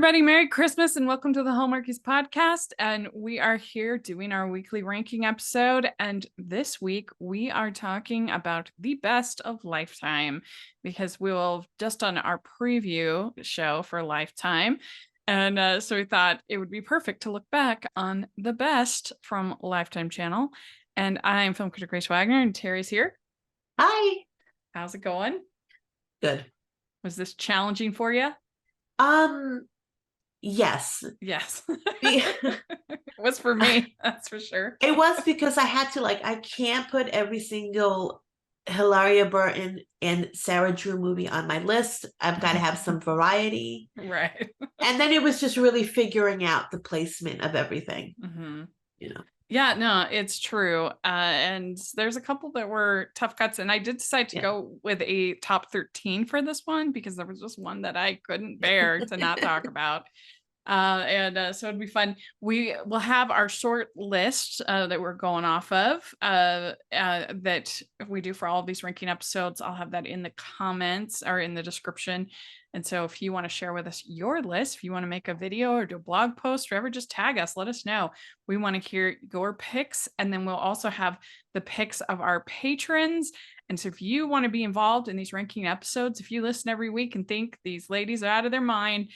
everybody. Merry Christmas and welcome to the Hallmarkies podcast. And we are here doing our weekly ranking episode. And this week we are talking about the best of Lifetime because we will just done our preview show for Lifetime. And so we thought it would be perfect to look back on the best from Lifetime channel. And I'm film critic Grace Wagner and Terry's here. Hi. How's it going? Good. Was this challenging for you? Yes. Yes. It was for me, that's for sure. It was because I had to, I can't put every single Hilaria Burton and Sarah Drew movie on my list. I've got to have some variety. Right. And then it was just really figuring out the placement of everything. Yeah, no, it's true. And there's a couple that were tough cuts, and I did decide to go with a top 13 for this one because there was just one that I couldn't bear to not talk about. So it'd be fun. We will have our short list that we're going off of that we do for all of these ranking episodes. I'll have that in the comments or in the description. And so if you want to share with us your list, if you want to make a video or do a blog post, or ever, just tag us, let us know. We want to hear your picks. And then we'll also have the picks of our patrons. And so if you want to be involved in these ranking episodes, if you listen every week and think these ladies are out of their mind,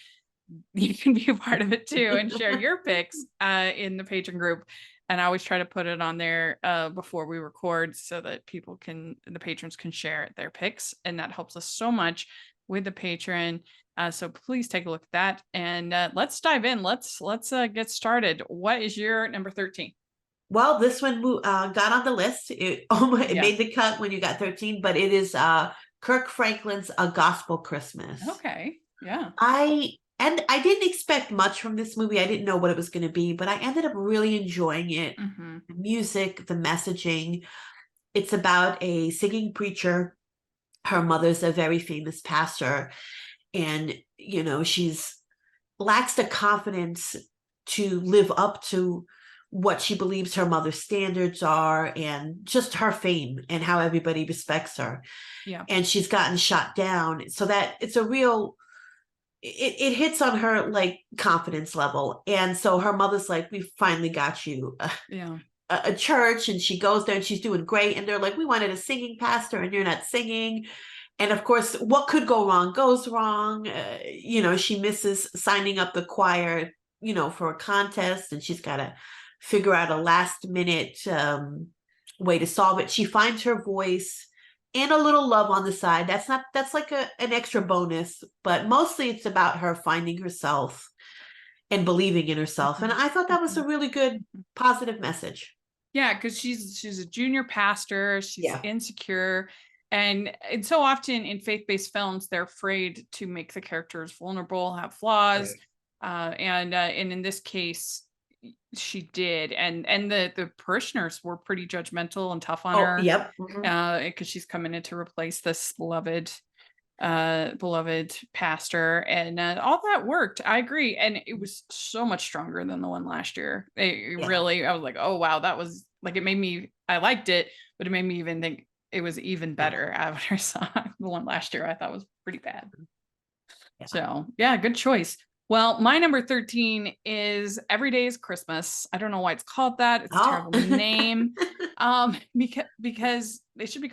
you can be a part of it too and share your picks in the patron group. And I always try to put it on there before we record so that the patrons can share their picks. And that helps us so much with the patron. So please take a look at that and let's dive in. Let's get started. What is your number 13? Well, this one got on the list. It made the cut when you got 13, but it is Kirk Franklin's A Gospel Christmas. Okay. Yeah. I didn't expect much from this movie. I didn't know what it was going to be, but I ended up really enjoying it. Mm-hmm. The music, the messaging. It's about a singing preacher. Her mother's a very famous pastor. And, she's lacks the confidence to live up to what she believes her mother's standards are and just her fame and how everybody respects her. Yeah. And she's gotten shot down. So that it's a real... It hits on her confidence level. And so her mother's like, we finally got you a church. And she goes there and she's doing great. And they're like, we wanted a singing pastor and you're not singing. And of course, what could go wrong goes wrong. She misses signing up the choir, for a contest. And she's got to figure out a last minute way to solve it. She finds her voice and a little love on the side. That's like an extra bonus, but mostly it's about her finding herself and believing in herself. And I thought that was a really good, positive message. Yeah, because she's a junior pastor. She's insecure. And so often in faith-based films, they're afraid to make the characters vulnerable, have flaws. Right. And in this case, she did, and the parishioners were pretty judgmental and tough on her. Yep. Because she's coming in to replace this beloved pastor, and all that worked. I agree, and it was so much stronger than the one last year. Really, I was like, oh wow, that was it made me. I liked it, but it made me even think it was even better after I saw the one last year. I thought was pretty bad. Yeah. So yeah, good choice. Well, my number 13 is Every Day is Christmas. I don't know why it's called that. It's a terrible name. Because it should be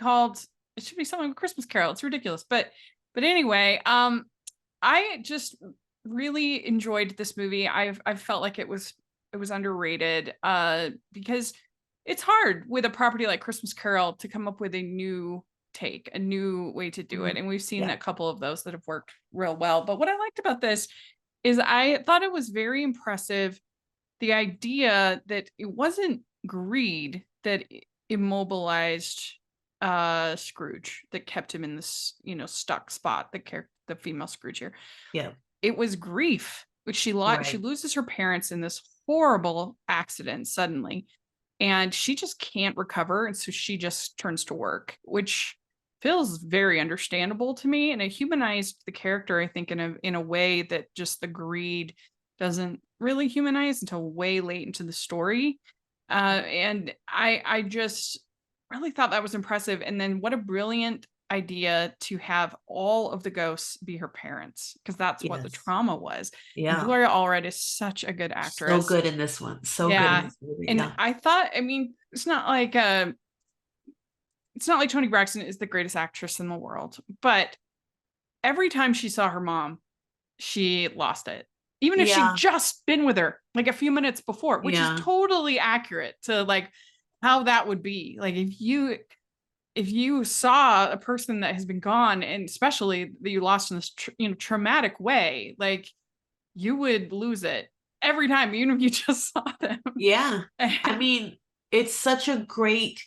something like Christmas Carol. It's ridiculous. But anyway, I just really enjoyed this movie. I felt like it was underrated because it's hard with a property like Christmas Carol to come up with a new take, a new way to do it. And we've seen a couple of those that have worked real well. But what I liked about this is I thought it was very impressive, the idea that it wasn't greed that immobilized Scrooge, that kept him in this, stuck spot, the female Scrooge here. Yeah. It was grief, which she loses her parents in this horrible accident suddenly, and she just can't recover. And so she just turns to work, which feels very understandable to me, and it humanized the character, I think, in a way that just the greed doesn't really humanize until way late into the story. And I just really thought that was impressive. And then what a brilliant idea to have all of the ghosts be her parents, because that's what the Yes. trauma was. And Yeah. Gloria Allred is such a good So actress. good in this one. So good in Yeah. this movie. And Yeah. I thought, I mean, it's not like Toni Braxton is the greatest actress in the world, but every time she saw her mom, she lost it. Even if she'd Yeah. just been with her like a few minutes before, which is Yeah. totally accurate to like how that would be. Like if you saw a person that has been gone, and especially that you lost in this traumatic way, like you would lose it every time, even if you just saw them. Yeah. I mean, it's such a great,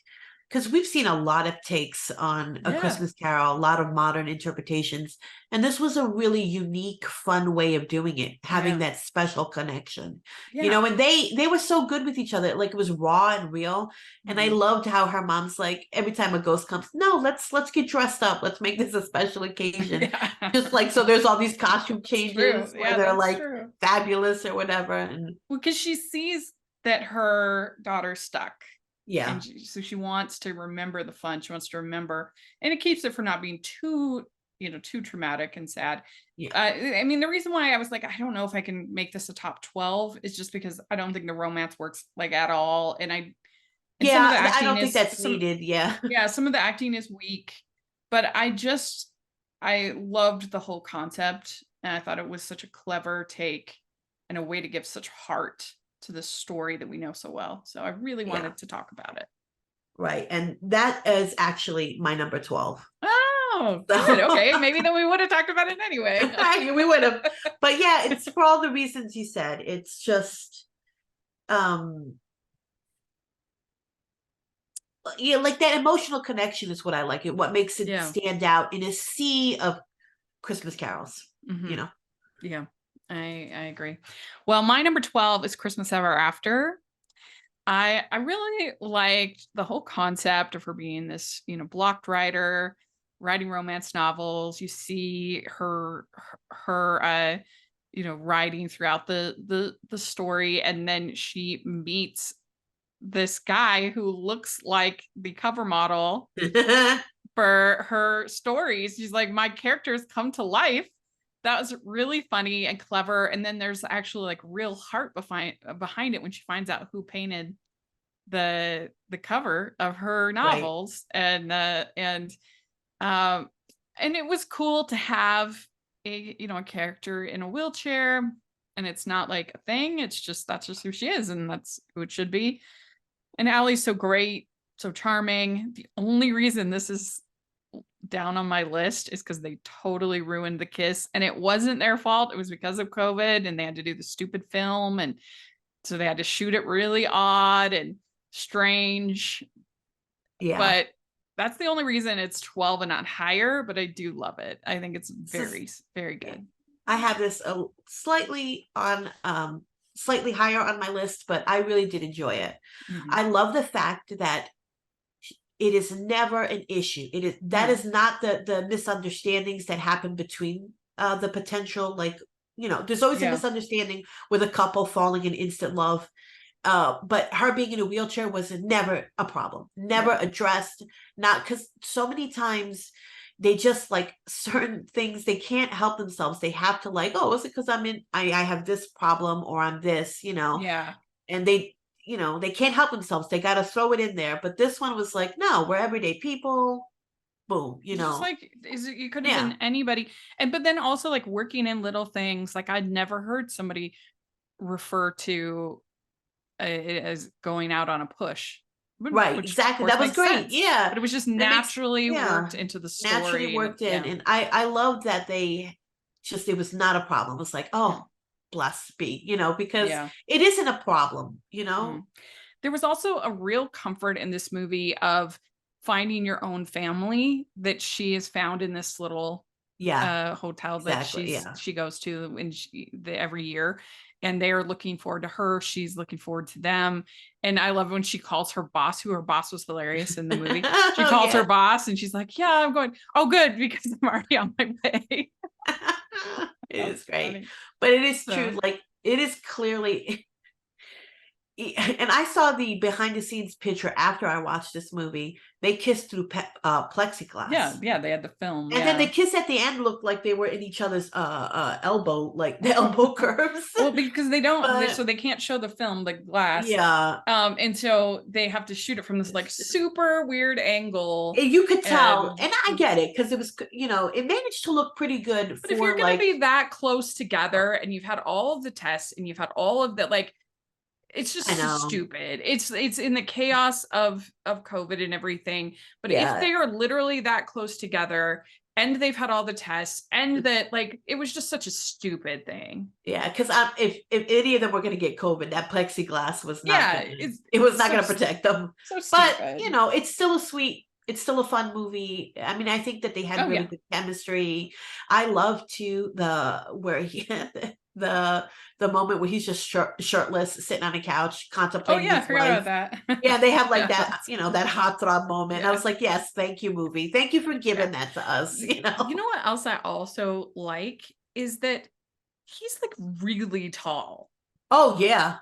because we've seen a lot of takes on A Yeah. Christmas Carol, a lot of modern interpretations, and this was a really unique, fun way of doing it, having that special connection. You know, and they were so good with each other, like it was raw and real. And I loved how her mom's like, every time a ghost comes, no, let's get dressed up, let's make this a special occasion. Just like, so there's all these costume changes where they're like fabulous or whatever. And well, because she sees that her daughter's stuck. Yeah. And so she wants to remember the fun. She wants to remember, and it keeps it from not being too, too traumatic and sad. Yeah. I mean, the reason why I was like, I don't know if I can make this a top 12 is just because I don't think the romance works like at all. And some of the acting I don't think that's needed. Yeah. Yeah. Some of the acting is weak, but I loved the whole concept. And I thought it was such a clever take and a way to give such heart to the story that we know so well. So I really wanted to talk about it. Right. And that is actually my number 12. Oh, good. Okay. Maybe then we would have talked about it anyway. We would have. But yeah, it's for all the reasons you said. It's just yeah, like that emotional connection is what I like. What makes it stand out in a sea of Christmas carols, Yeah, I agree. Well, my number 12 is Christmas Ever After. I really liked the whole concept of her being this, blocked writer, writing romance novels. You see her writing throughout the story, and then she meets this guy who looks like the cover model for her stories. She's like, my characters come to life. That was really funny and clever. And then there's actually like real heart behind it when she finds out who painted the cover of her novels. Right. And it was cool to have a character in a wheelchair, and it's not like a thing. It's just, that's just who she is, and that's who it should be. And Allie's so great, so charming. The only reason this is down on my list is because they totally ruined the kiss, and it wasn't their fault. It was because of COVID, and they had to do the stupid film, and so they had to shoot it really odd and strange. Yeah. But that's the only reason it's 12 and not higher, but I do love it. I think it's very, very good. I have this slightly higher on my list, but I really did enjoy it. Mm-hmm. I love the fact that it is never an issue. It is is not the misunderstandings that happen between the potential, like, there's always a misunderstanding with a couple falling in instant love. But her being in a wheelchair was never a problem, never addressed. Not because so many times they just like certain things, they can't help themselves. They have to like, oh, is it because I have this problem, or I'm this, Yeah. And they can't help themselves. They got to throw it in there. But this one was like, no, we're everyday people. Boom, Just like, you could have been anybody. But then also like working in little things. Like I'd never heard somebody refer to it as going out on a push. Right, exactly. That was great. Sense. Yeah. But it was just naturally worked into the story. Naturally worked in. And I love that it was not a problem. It was like, oh, bless be, because it isn't a problem, There was also a real comfort in this movie of finding your own family that she is found in this little hotel that she goes to every year. And they are looking forward to her. She's looking forward to them. And I love when she calls her boss, who her boss was hilarious in the movie. She calls her boss and she's like, yeah, I'm going, oh, good, because I'm already on my way. It is great. Funny. But it is true. Like, it is clearly, and I saw the behind the scenes picture after I watched this movie. They kissed through plexiglass. Yeah, they had the film. And then the kiss at the end looked like they were in each other's elbow, like the elbow curves. Well, because they don't, so they can't show the film, the glass. Yeah. And so they have to shoot it from this like super weird angle. You could tell, and I get it because it was, it managed to look pretty good. But if you're going to be that close together, and you've had all of the tests, and you've had all of that, like, it's just so stupid. It's in the chaos of COVID and everything. But if they are literally that close together, and they've had all the tests, and that, like, it was just such a stupid thing. Yeah, because if any of them were going to get COVID, that plexiglass was not. It was not going to protect them. So stupid. But it's still it's still a fun movie. I mean, I think that they had really good chemistry. I love too where he the moment where he's just shirtless, sitting on a couch, contemplating. I forgot about that. Yeah, they have like that, that heartthrob moment. I was like, yes, thank you, movie. Thank you for giving that to us. You know what else I also like is that he's like really tall. Oh yeah.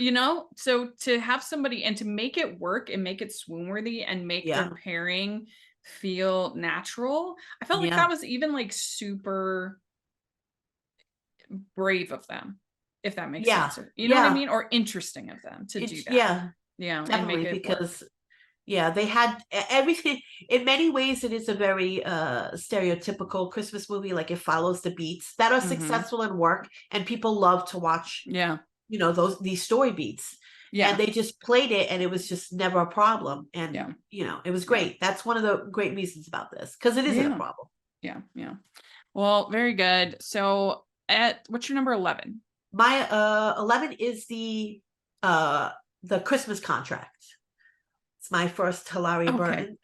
So to have somebody and to make it work and make it swoon worthy and make their pairing feel natural, I felt like that was even like super brave of them, if that makes sense. You know what I mean? Or interesting of them to do that. Yeah, and make it because work. They had everything. In many ways, it is a very stereotypical Christmas movie. Like, it follows the beats that are successful in work, and people love to watch. These story beats. And they just played it, and it was just never a problem. And it was great. That's one of the great reasons about this, because it isn't a problem. Yeah. Well, very good. So, what's your number 11? My 11 is the Christmas Contract. It's my first Hilary Burton.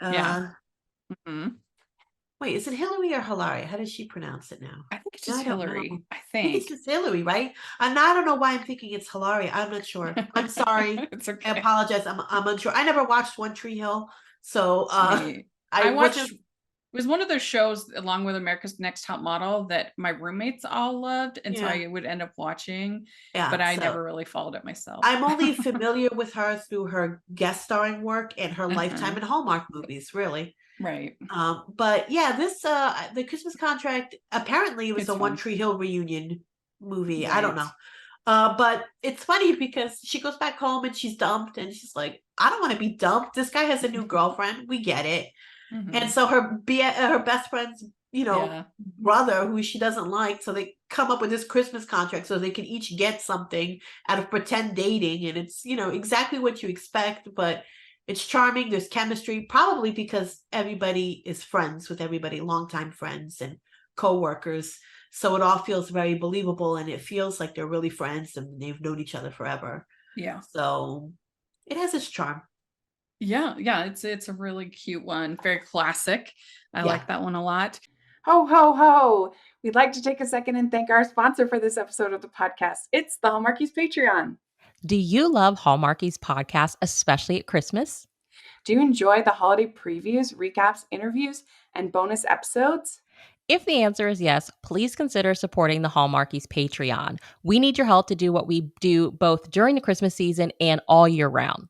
Wait, is it Hillary or Hilary? How does she pronounce it now? I think it's just Hillary. I think it's just Hillary, right? And I don't know why I'm thinking it's Hilary. I'm not sure. I'm sorry. It's okay. I apologize. I'm unsure. I never watched One Tree Hill, so I watched. It was one of those shows, along with America's Next Top Model, that my roommates all loved, and so I would end up watching. But I never really followed it myself. I'm only familiar with her through her guest starring work and her Lifetime and Hallmark movies, really. Right. But this the Christmas Contract, apparently it was a One Tree Hill reunion movie. Right. I don't know. But it's funny because she goes back home and she's dumped, and she's like, I don't want to be dumped. This guy has a new girlfriend. We get it. And so her best friend's, brother, who she doesn't like, so they come up with this Christmas contract so they can each get something out of pretend dating. And it's, exactly what you expect, but it's charming. There's chemistry, probably because everybody is friends with everybody, longtime friends and co-workers. So it all feels very believable, and it feels like they're really friends and they've known each other forever. Yeah. So it has its charm. Yeah, it's a really cute one. Very classic. I like that one a lot. Ho, ho, ho. We'd like to take a second and thank our sponsor for this episode of the podcast. It's the Hallmarkies Patreon. Do you love Hallmarkies podcast, especially at Christmas? Do you enjoy the holiday previews, recaps, interviews, and bonus episodes? If the answer is yes, please consider supporting the Hallmarkies Patreon. We need your help to do what we do both during the Christmas season and all year round.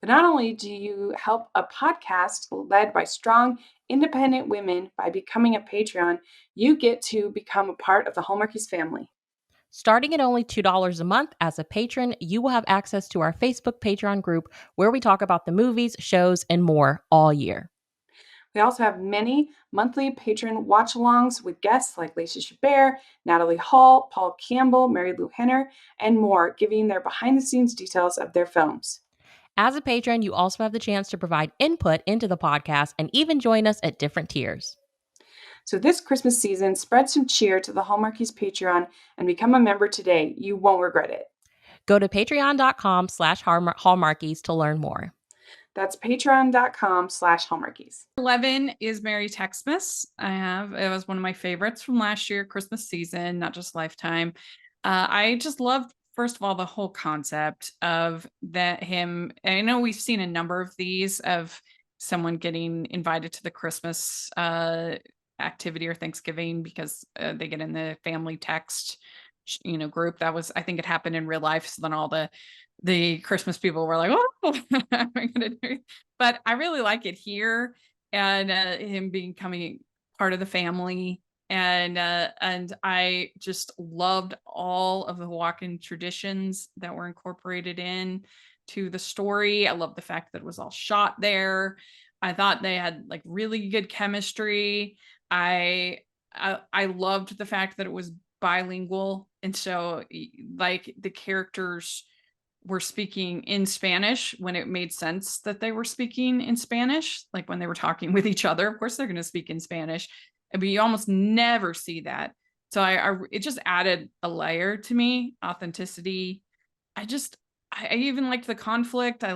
But not only do you help a podcast led by strong, independent women by becoming a Patreon, you get to become a part of the Hallmarkies family. Starting at only $2 a month as a patron, you will have access to our Facebook Patreon group where we talk about the movies, shows, and more all year. We also have many monthly patron watch-alongs with guests like Lacey Chabert, Natalie Hall, Paul Campbell, Mary Lou Henner, and more, giving their behind-the-scenes details of their films. As a patron, you also have the chance to provide input into the podcast and even join us at different tiers. So this Christmas season, spread some cheer to the Hallmarkies Patreon and become a member today. You won't regret it. Go to patreon.com/Hallmarkies to learn more. That's patreon.com/Hallmarkies. 11 is Merry Xmas. It was one of my favorites from last year, Christmas season, not just Lifetime. I just loved, first of all, the whole concept of him. I know we've seen a number of these of someone getting invited to the Christmas activity or Thanksgiving because they get in the family text, group. That was, I think it happened in real life. So then all the the Christmas people were like, "Oh, what am I gonna do?" But I really like it here, and him becoming part of the family, and I just loved all of the walk-in traditions that were incorporated in to the story. I love the fact that it was all shot there. I thought they had like really good chemistry. I loved the fact that it was bilingual, and so like the characters were speaking in Spanish when it made sense that they were speaking in Spanish, like when they were talking with each other. Of course, they're going to speak in Spanish. I mean, you almost never see that. So it just added a layer to me, authenticity. I even liked the conflict. I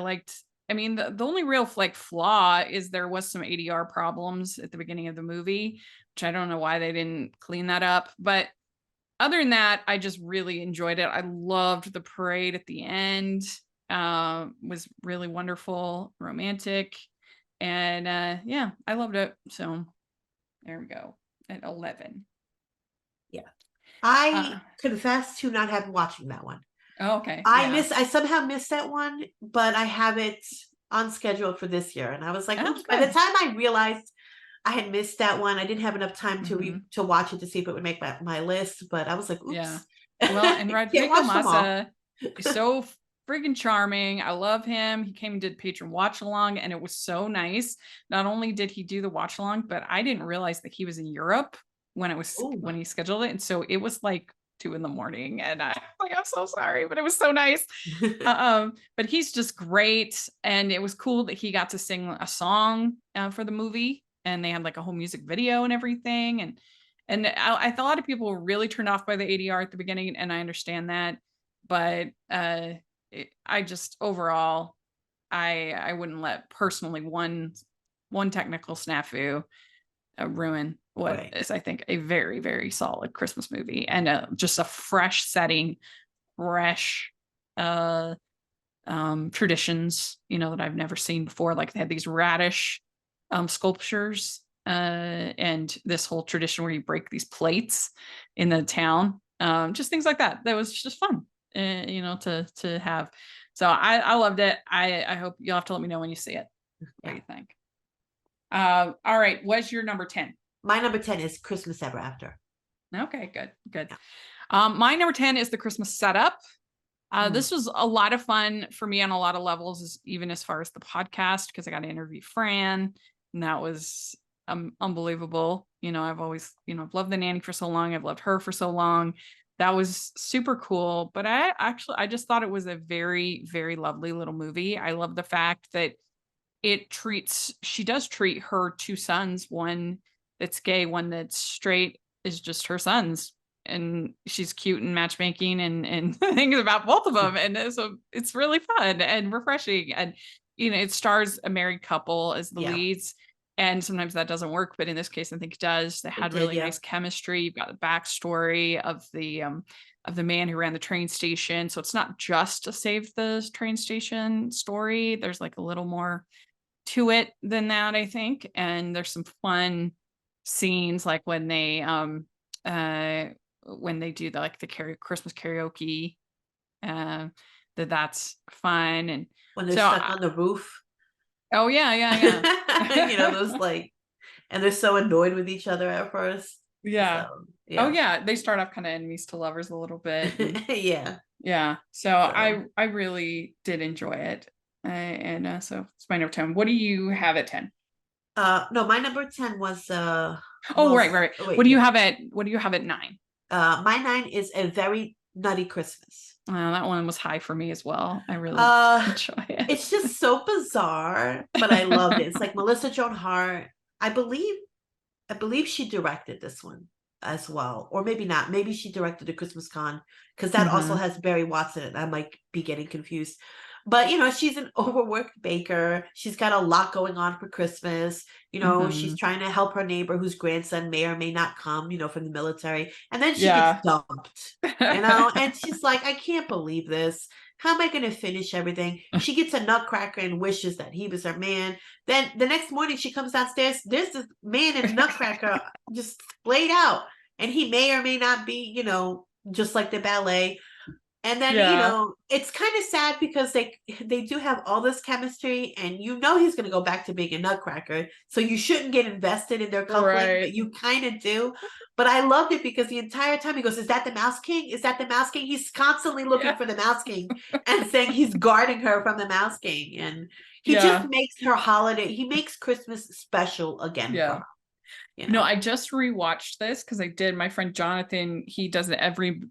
mean, the only real like flaw is there was some ADR problems at the beginning of the movie, which I don't know why they didn't clean that up. But other than that, I just really enjoyed it. I loved the parade at the end. Was really wonderful, romantic, and yeah, I loved it. So there we go at 11. Yeah, I confess to not having watching that one. Oh, okay. I somehow missed that one, but I have it on schedule for this year, and I was like, oops. By the time I realized I had missed that one, I didn't have enough time to watch it to see if it would make my list, but I was like, oops. Yeah. Well, and Rodrigo Massa is so friggin' charming. I love him. He came and did Patron watch along, and it was so nice. Not only did he do the watch along, but I didn't realize that he was in Europe when he scheduled it, and so it was like 2 a.m, and I'm so sorry, but it was so nice. But he's just great, and it was cool that he got to sing a song for the movie, and they had like a whole music video and everything, and I thought a lot of people were really turned off by the ADR at the beginning, and I understand that, but I just overall I wouldn't let personally one technical snafu ruin what is, I think, a very, very solid Christmas movie, and just a fresh setting, fresh traditions, that I've never seen before. Like they had these radish sculptures, and this whole tradition where you break these plates in the town, just things like that. That was just fun, to have. So I loved it. I hope you'll have to let me know when you see it. What do you think? All right. What's your number 10? My number 10 is Christmas Ever After. Okay, good. Yeah. My number 10 is the Christmas Setup. This was a lot of fun for me on a lot of levels, even as far as the podcast, because I got to interview Fran, and that was unbelievable. I've always, I've loved the nanny for so long. I've loved her for so long. That was super cool. But I just thought it was a very, very lovely little movie. I love the fact that she does treat her 2 sons, one that's gay, one that's straight, is just her sons. And she's cute and matchmaking and things about both of them. And so it's really fun and refreshing. And, it stars a married couple as the leads. And sometimes that doesn't work. But in this case, I think it does. They had really nice chemistry. You've got the backstory of the man who ran the train station. So it's not just a save the train station story. There's like a little more to it than that, I think. And there's some fun scenes, like when they do the Christmas karaoke, that's fun. And when they're stuck on the roof. Oh yeah. Those and they're so annoyed with each other at first. Yeah. So, yeah. Oh yeah. They start off kind of enemies to lovers a little bit. Yeah. Yeah. So I really did enjoy it. And so it's my number 10. What do you have at 10? No, my number 10 was right. Wait, what do you have at 9? My 9 is A Very Nutty Christmas. That one was high for me as well. I really enjoy it. It's just so bizarre, but I loved it. It's like Melissa Joan Hart. I believe she directed this one as well, or maybe not. Maybe she directed the Christmas Con, because that also has Barry Watson in it. I might be getting confused. But, she's an overworked baker. She's got a lot going on for Christmas. She's trying to help her neighbor whose grandson may or may not come, from the military. And then she gets dumped, and she's like, I can't believe this. How am I going to finish everything? She gets a nutcracker and wishes that he was her man. Then the next morning she comes downstairs. There's this man in a nutcracker just splayed out. And he may or may not be, just like the ballet. And then, you know, it's kind of sad because they do have all this chemistry, and you know he's going to go back to being a nutcracker. So you shouldn't get invested in their coupling, but you kind of do. But I loved it because the entire time he goes, "Is that the Mouse King? Is that the Mouse King?" He's constantly looking for the Mouse King and saying he's guarding her from the Mouse King. And he just makes her holiday. He makes Christmas special again for her. You know? No, I just rewatched this because I did. My friend Jonathan, he does it every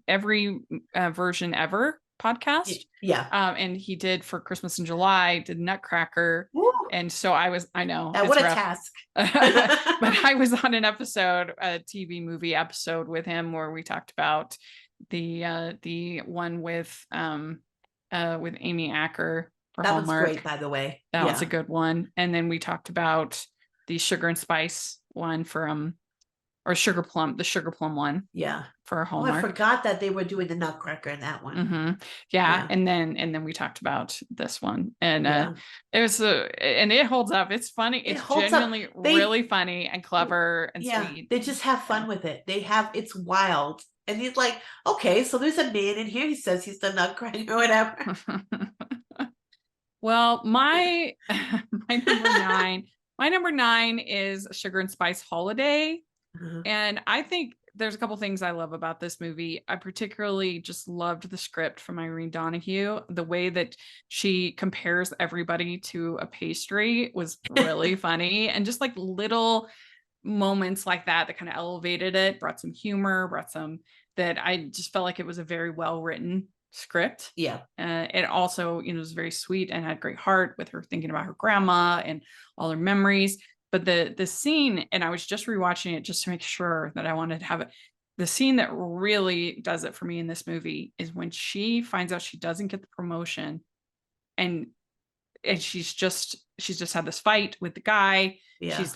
version ever podcast. Yeah. And he did for Christmas in July, did Nutcracker. Woo. And so I know. What a task. But I was on an episode, a TV movie episode with him where we talked about the one with Amy Acker for that Hallmark. That was great, by the way. That was a good one. And then we talked about the Sugar and Spice one for or Sugar Plum, the Sugar Plum one. Yeah. For Hallmark. I forgot that they were doing the Nutcracker in that one. Mm-hmm. Yeah. And then we talked about this one. And it was and it holds up. It's funny. It's genuinely really funny and clever and sweet. They just have fun with it. It's wild. And he's like, okay, so there's a man in here. He says he's the Nutcracker or whatever. Well, my number 9 is Sugar and Spice Holiday. And I think there's a couple things I love about this movie. I particularly just loved the script from Irene Donahue. The way that she compares everybody to a pastry was really funny. And just like little moments like that kind of elevated it, brought some humor, that I just felt like it was a very well written script. Yeah. It also, was very sweet and had great heart with her thinking about her grandma and all her memories. But the scene, and I was just rewatching it just to make sure that I wanted to have it. The scene that really does it for me in this movie is when she finds out she doesn't get the promotion, and she's just had this fight with the guy. Yeah. She's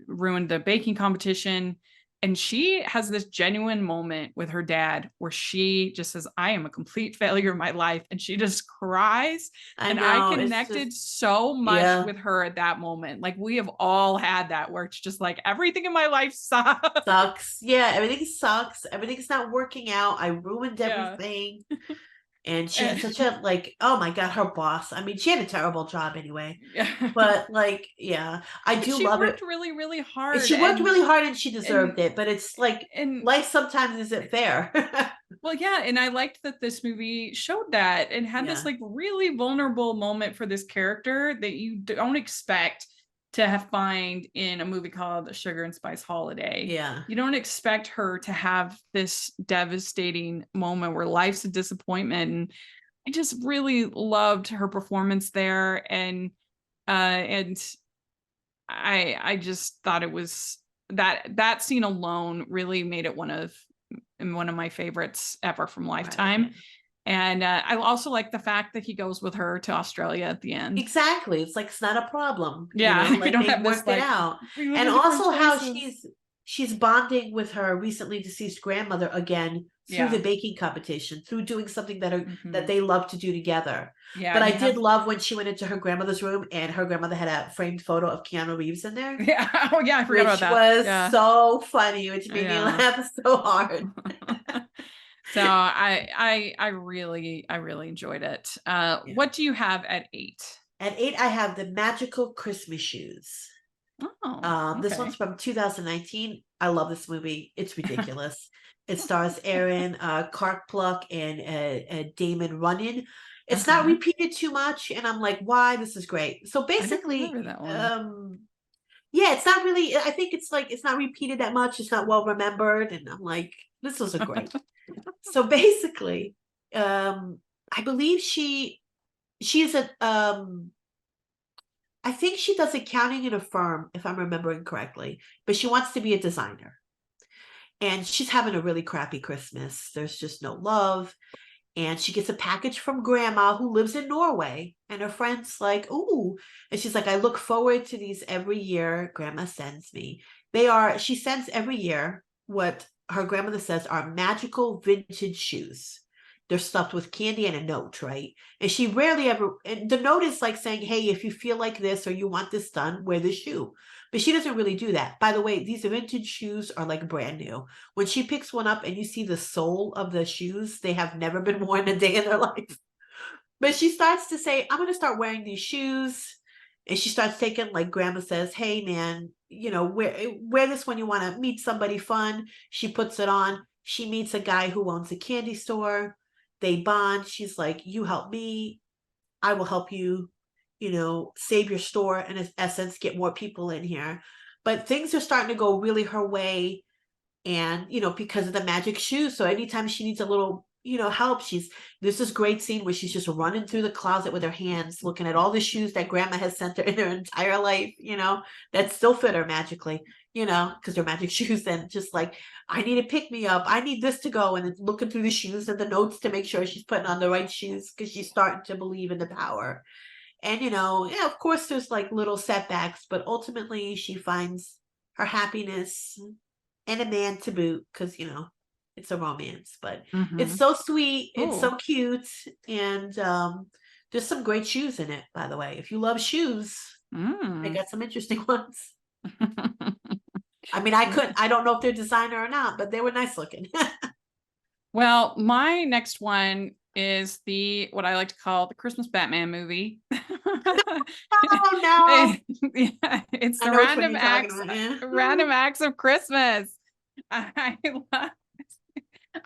ruined the baking competition. And she has this genuine moment with her dad where she just says, "I am a complete failure in my life." And she just cries. I connected so much with her at that moment. Like, we have all had that where it's just like, everything in my life sucks. Yeah, everything sucks. Everything's not working out. I ruined everything. And she had such a, oh my God, her boss. I mean, she had a terrible job anyway. But I do love it. She worked really, really hard. She worked really hard and she deserved it. But it's life sometimes isn't fair. Well, yeah. And I liked that this movie showed that and had this really vulnerable moment for this character that you don't expect to find in a movie called Sugar and Spice Holiday. Yeah. You don't expect her to have this devastating moment where life's a disappointment. And I just really loved her performance there. And I just thought it was that scene alone really made it one of my favorites ever from Lifetime. Right. And I also like the fact that he goes with her to Australia at the end. Exactly. It's it's not a problem. Yeah. We don't have worked it out. And also how she's bonding with her recently deceased grandmother again through the baking competition, through doing something that they love to do together. Yeah. But I did love when she went into her grandmother's room and her grandmother had a framed photo of Keanu Reeves in there. Yeah. Oh yeah. I forgot about that. Which was so funny, which made me laugh so hard. So I really enjoyed it. What do you have at 8? At 8, I have The Magical Christmas Shoes. Oh, This one's from 2019. I love this movie. It's ridiculous. It stars Aaron Clark-Pluck and Damon Runyon. It's not repeated too much, and I'm like, why? This is great. So basically, that one. It's not really. I think it's not repeated that much. It's not well remembered, and I'm like, this was a great. So basically, I believe she's a I think she does accounting in a firm, if I'm remembering correctly, but she wants to be a designer. And she's having a really crappy Christmas. There's just no love. And she gets a package from grandma who lives in Norway. And her friend's like, ooh. And she's like, I look forward to these every year. Grandma sends me. She sends every year what her grandmother says are magical vintage shoes. they're stuffed with candy and a note, right? And she rarely ever, and the note is like saying, hey, if you feel like this or you want this done, wear this shoe. But she doesn't really do that. By the way, these vintage shoes are like brand new. When she picks one up and you see the sole of the shoes, they have never been worn a day in their life. But she starts to say, I'm going to start wearing these shoes. And she starts taking, like grandma says, hey, man, wear this when you want to meet somebody fun. She puts it on. She meets a guy who owns a candy store. They bond. She's like, you help me. I will help you, save your store. And in essence, get more people in here. But things are starting to go really her way. And, because of the magic shoes. So anytime she needs a little help, there's this great scene where she's just running through the closet with her hands, looking at all the shoes that grandma has sent her in her entire life, that still fit her magically, because they're magic shoes. And just like, I need a pick me up. I need this to go. And then looking through the shoes and the notes to make sure she's putting on the right shoes because she's starting to believe in the power. And, of course, there's like little setbacks, but ultimately she finds her happiness and a man to boot because, it's a romance, but it's so sweet. It's so cute. And there's some great shoes in it, by the way. If you love shoes, they got some interesting ones. I mean, I don't know if they're designer or not, but they were nice looking. Well, my next one is what I like to call the Christmas Batman movie. Oh no. Yeah, it's the random acts of Christmas.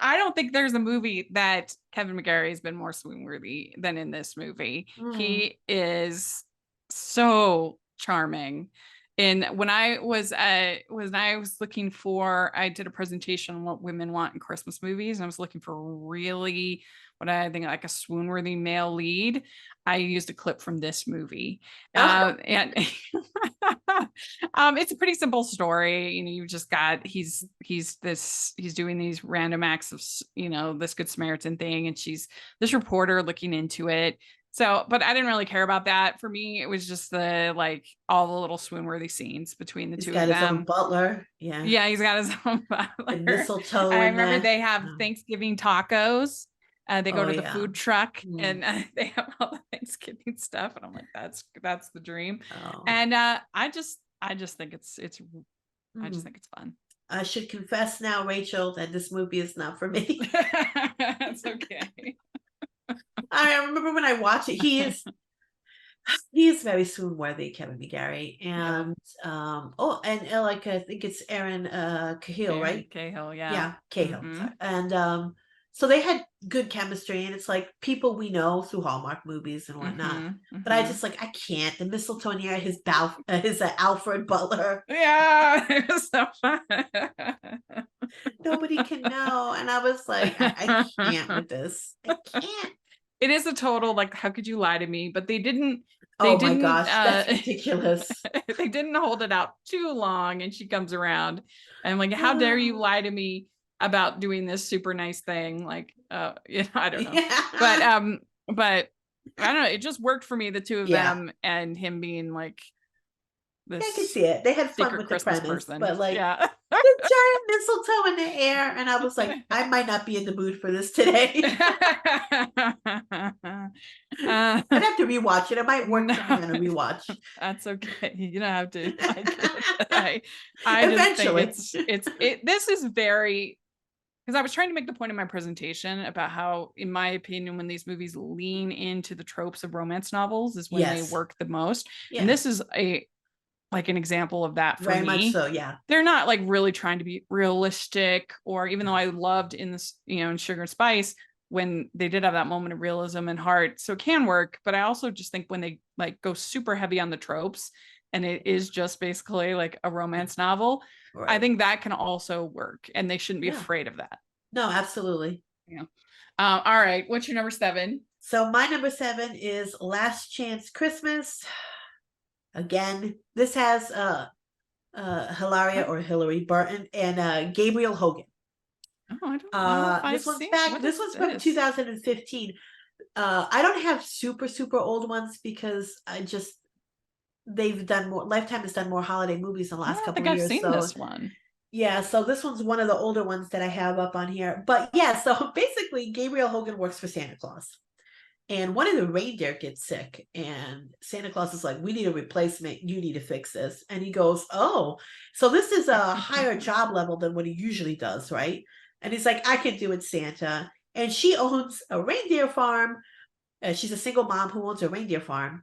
I don't think there's a movie that Kevin McGarry has been more swoon-worthy than in this movie. He is so charming. And when I was looking for, I did a presentation on what women want in Christmas movies, and I was looking for really what I think like a swoon-worthy male lead. I used a clip from this movie, and it's a pretty simple story. You've just got he's doing these random acts of this Good Samaritan thing, and she's this reporter looking into it. So, but I didn't really care about that. For me, it was just all the little swoon-worthy scenes between the two of them. He's got his own butler. Yeah, he's got his own butler. And mistletoe. I remember they have Thanksgiving tacos. They go to the food truck and they have all the Thanksgiving stuff, and I'm like, that's the dream. And I just think it's I just think it's fun. I should confess now, Rachel, that this movie is not for me. That's okay. I remember when I watched it, he is very swoon-worthy, Kevin McGarry. And I think it's Aaron Cahill, right? Cahill, yeah. Yeah, Cahill. And so they had good chemistry, and it's like people we know through Hallmark movies and whatnot. But I just I can't. The mistletoe near his Alfred Butler. Yeah, it was so fun. Nobody can know, and I was like, I can't with this. I can't. It is a total how could you lie to me? But they didn't. Oh my gosh, that's ridiculous. They didn't hold it out too long, and she comes around, and I'm like, how dare you lie to me about doing this super nice thing? I don't know. Yeah. But I don't know. It just worked for me, the two of them, and him being this. I can see it. They had fun with Christmas the premise, person. but the giant mistletoe in the air, and I was like, I might not be in the mood for this today. I'd have to rewatch it. I might work on a rewatch. That's okay. You don't have to. I Eventually. just think this is very. Because I was trying to make the point in my presentation about how, in my opinion, when these movies lean into the tropes of romance novels is when they work the most. Yeah. And this is an example of that for me. Very much so, yeah. They're not really trying to be realistic, or even though I loved in this, in Sugar and Spice, when they did have that moment of realism and heart. So it can work. But I also just think when they go super heavy on the tropes, and it is just basically a romance novel, right. I think that can also work, and they shouldn't be afraid of that. No, absolutely. Yeah. All right. What's your number 7? So my number 7 is Last Chance Christmas. Again, this has Hilaria or Hillary Burton and Gabriel Hogan. Oh, I don't know. This one's from 2015. I don't have super old ones because they've done more. Lifetime has done more holiday movies in the last couple of years. I've seen this one. Yeah, so this one's one of the older ones that I have up on here. But yeah, so basically Gabriel Hogan works for Santa Claus. And one of the reindeer gets sick, and Santa Claus is like, "We need a replacement. You need to fix this." And he goes, "Oh, so this is a higher job level than what he usually does, right?" And he's like, "I can do it, Santa." And she owns a reindeer farm. She's a single mom who owns a reindeer farm.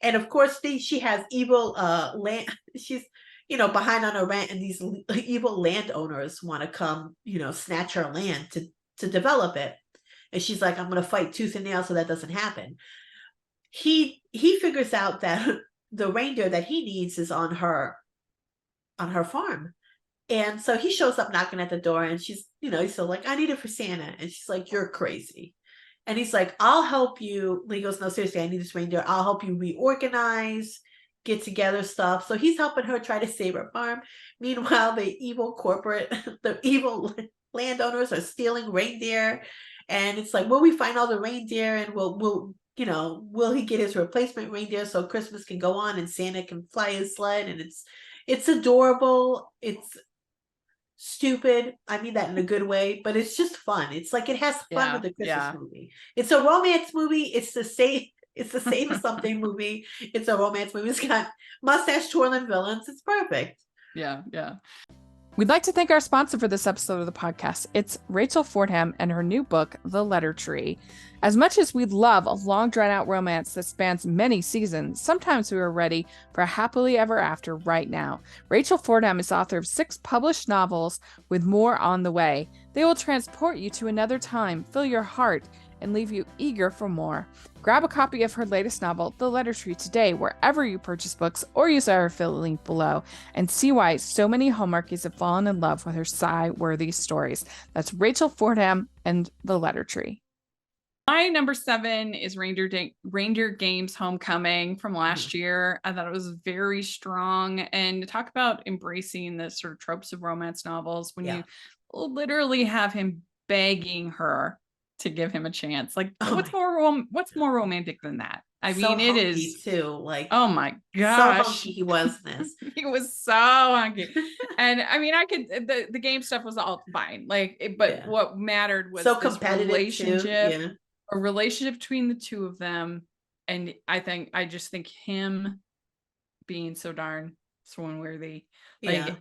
And of course, she has evil land. She's behind on her rent, and these evil landowners want to come, snatch her land to develop it. And she's like, "I'm going to fight tooth and nail so that doesn't happen." He figures out that the reindeer that he needs is on her farm. And so he shows up knocking at the door, and he's still like, "I need it for Santa." And she's like, "You're crazy." And he's like, "I'll help you." He goes, "No, seriously, I need this reindeer. I'll help you reorganize, get together stuff." So he's helping her try to save her farm. Meanwhile, the evil landowners are stealing reindeer. And it's like, will we find all the reindeer, and will he get his replacement reindeer so Christmas can go on and Santa can fly his sled? And it's adorable. It's stupid. I mean that in a good way, but it's just fun. It's like it has fun with the Christmas movie. It's a romance movie. It's the same as something movie. It's a romance movie. It's got mustache twirling villains. It's perfect. Yeah. We'd like to thank our sponsor for this episode of the podcast. It's Rachel Fordham and her new book, The Letter Tree. As much as we'd love a long, drawn-out romance that spans many seasons, sometimes we are ready for a happily ever after right now. Rachel Fordham is author of 6 published novels with more on the way. They will transport you to another time, fill your heart, and leave you eager for more. Grab a copy of her latest novel, The Letter Tree, today, wherever you purchase books, or use our affiliate link below, and see why so many Hallmarkies have fallen in love with her sigh-worthy stories. That's Rachel Fordham and The Letter Tree. My number 7 is Reindeer Games Homecoming from last year. I thought it was very strong. And to talk about embracing the sort of tropes of romance novels when you literally have him begging her to give him a chance. Like, what's more romantic than that? I mean, it is too. Like, oh my gosh, so hunky he was in this. He was so hunky. And I mean, the game stuff was all fine. Like, but what mattered was so this relationship. Too. A relationship between the two of them. And I just think him being so darn swan worthy. Like,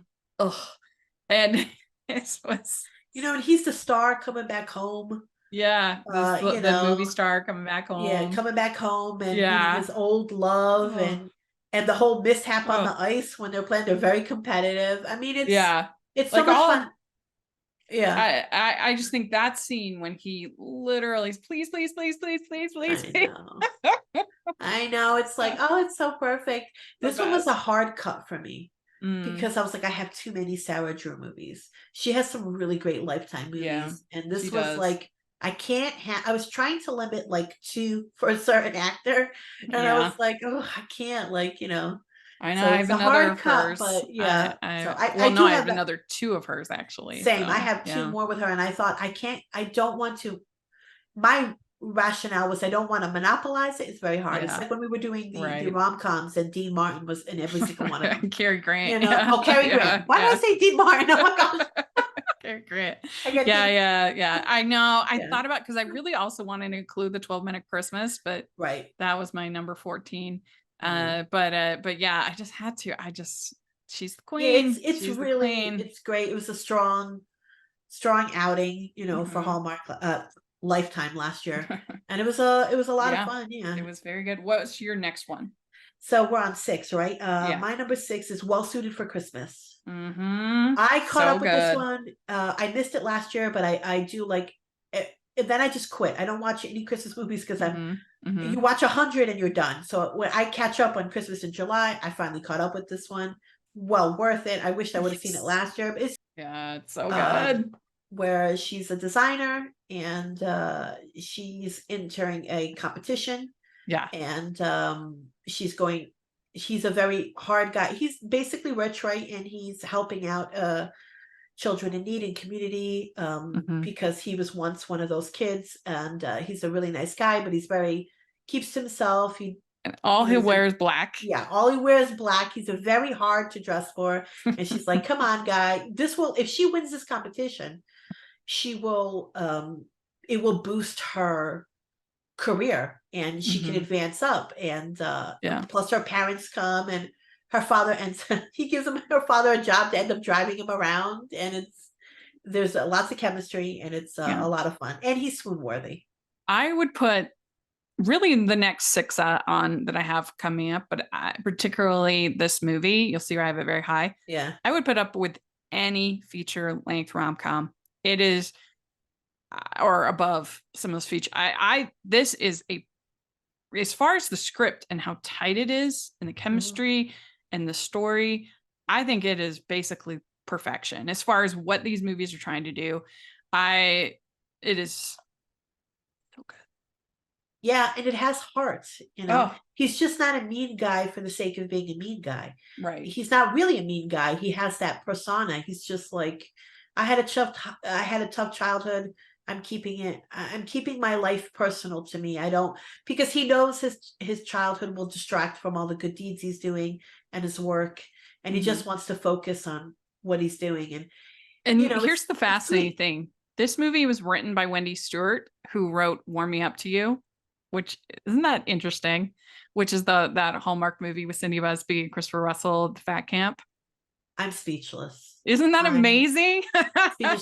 and it was, and he's the star coming back home. Yeah, the movie star coming back home. Yeah, coming back home and meeting his old love and the whole mishap on the ice when they're playing. They're very competitive. I mean, it's so much fun. Yeah, I just think that scene when he literally is, please. I know. It's like, it's so perfect. This one was a hard cut for me because I was like, I have too many Sarah Drew movies. She has some really great Lifetime movies, and this was like, I can't I was trying to limit like 2 for a certain actor, and I was like, I can't, I know, so I have another of hers. But yeah, I have another 2 of hers actually. Same. So, I have 2 more with her, and I thought I don't want to. My rationale was I don't want to monopolize it. It's very hard. It's like when we were doing the rom-coms, and Dean Martin was in every single one of them. Cary Grant. Cary Grant. Why did I say Dean Martin? Oh my gosh. Cary Grant. Yeah. I know. I thought about, because I really also wanted to include the 12-Minute Christmas, but that was my number 14. But yeah, I just had to. She's the queen. It's really it's great. It was a strong outing, for Hallmark Lifetime last year, and it was a lot of fun. Yeah, it was very good. What's your next one? So we're on 6, right? My number 6 is Well Suited for Christmas. I caught up with this one. I missed it last year, but I do like it. And then I just quit. I don't watch any Christmas movies because you watch 100 and you're done. So when I catch up on Christmas in July, I finally caught up with this one. Well worth it. I wish I would have seen it last year. But it's so good. Where she's a designer and she's entering a competition. Yeah. And he's a very hard guy. He's basically rich, right? And he's helping out children in need in community because he was once one of those kids, and he's a really nice guy, but he's keeps to himself. He And all he wears black. Yeah, all he wears black. He's a very hard to dress for. And she's like, come on, guy. If she wins this competition, she will, it will boost her career and she can advance up. And plus her parents come and her father, and he gives her father a job to end up driving him around. And there's lots of chemistry and it's a lot of fun. And he's swoon worthy. I would put really the next 6 on that I have coming up, but particularly this movie, you'll see where I have it very high. Yeah. I would put up with any feature length rom-com. It is, or above some of those features. This is as far as the script and how tight it is and the chemistry and the story, I think it is basically perfection. As far as what these movies are trying to do, it is so good. Yeah, and it has heart, He's just not a mean guy for the sake of being a mean guy. Right. He's not really a mean guy. He has that persona. He's just like, I had a tough childhood. I'm keeping my life personal to me. Because he knows his childhood will distract from all the good deeds he's doing and his work. And he just wants to focus on what he's doing. And here's the fascinating thing. This movie was written by Wendy Stewart, who wrote Warm Me Up to You, which isn't that interesting, which is that Hallmark movie with Cindy Busby and Christopher Russell, The Fat Camp. I'm speechless. Isn't that amazing?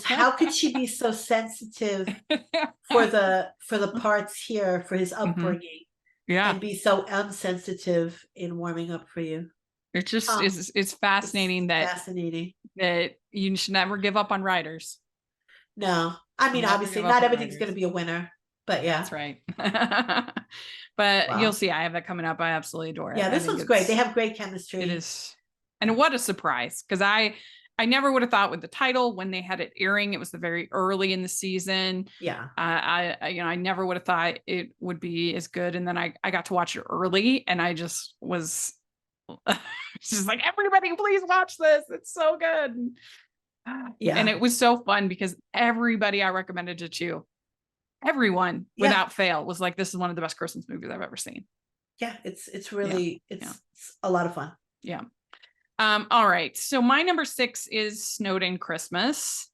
How could she be so sensitive for the parts here, for his upbringing? And be so unsensitive in Warming Up for You. It just it's fascinating that you should never give up on writers. No. I mean, obviously not everything's going to be a winner. But yeah, that's right. But you'll see, I have that coming up. I absolutely adore it. Yeah, this one's great. They have great chemistry. It is, and what a surprise! Because I never would have thought with the title when they had it airing, it was the very early in the season. Yeah, I never would have thought it would be as good. And then I got to watch it early, and I just was just like, everybody, please watch this. It's so good. Yeah, and it was so fun because everybody I recommended it to. Everyone without fail was like, this is one of the best Christmas movies I've ever seen. Yeah, it's really it's a lot of fun. Yeah. All right. So my number 6 is Snowed In Christmas.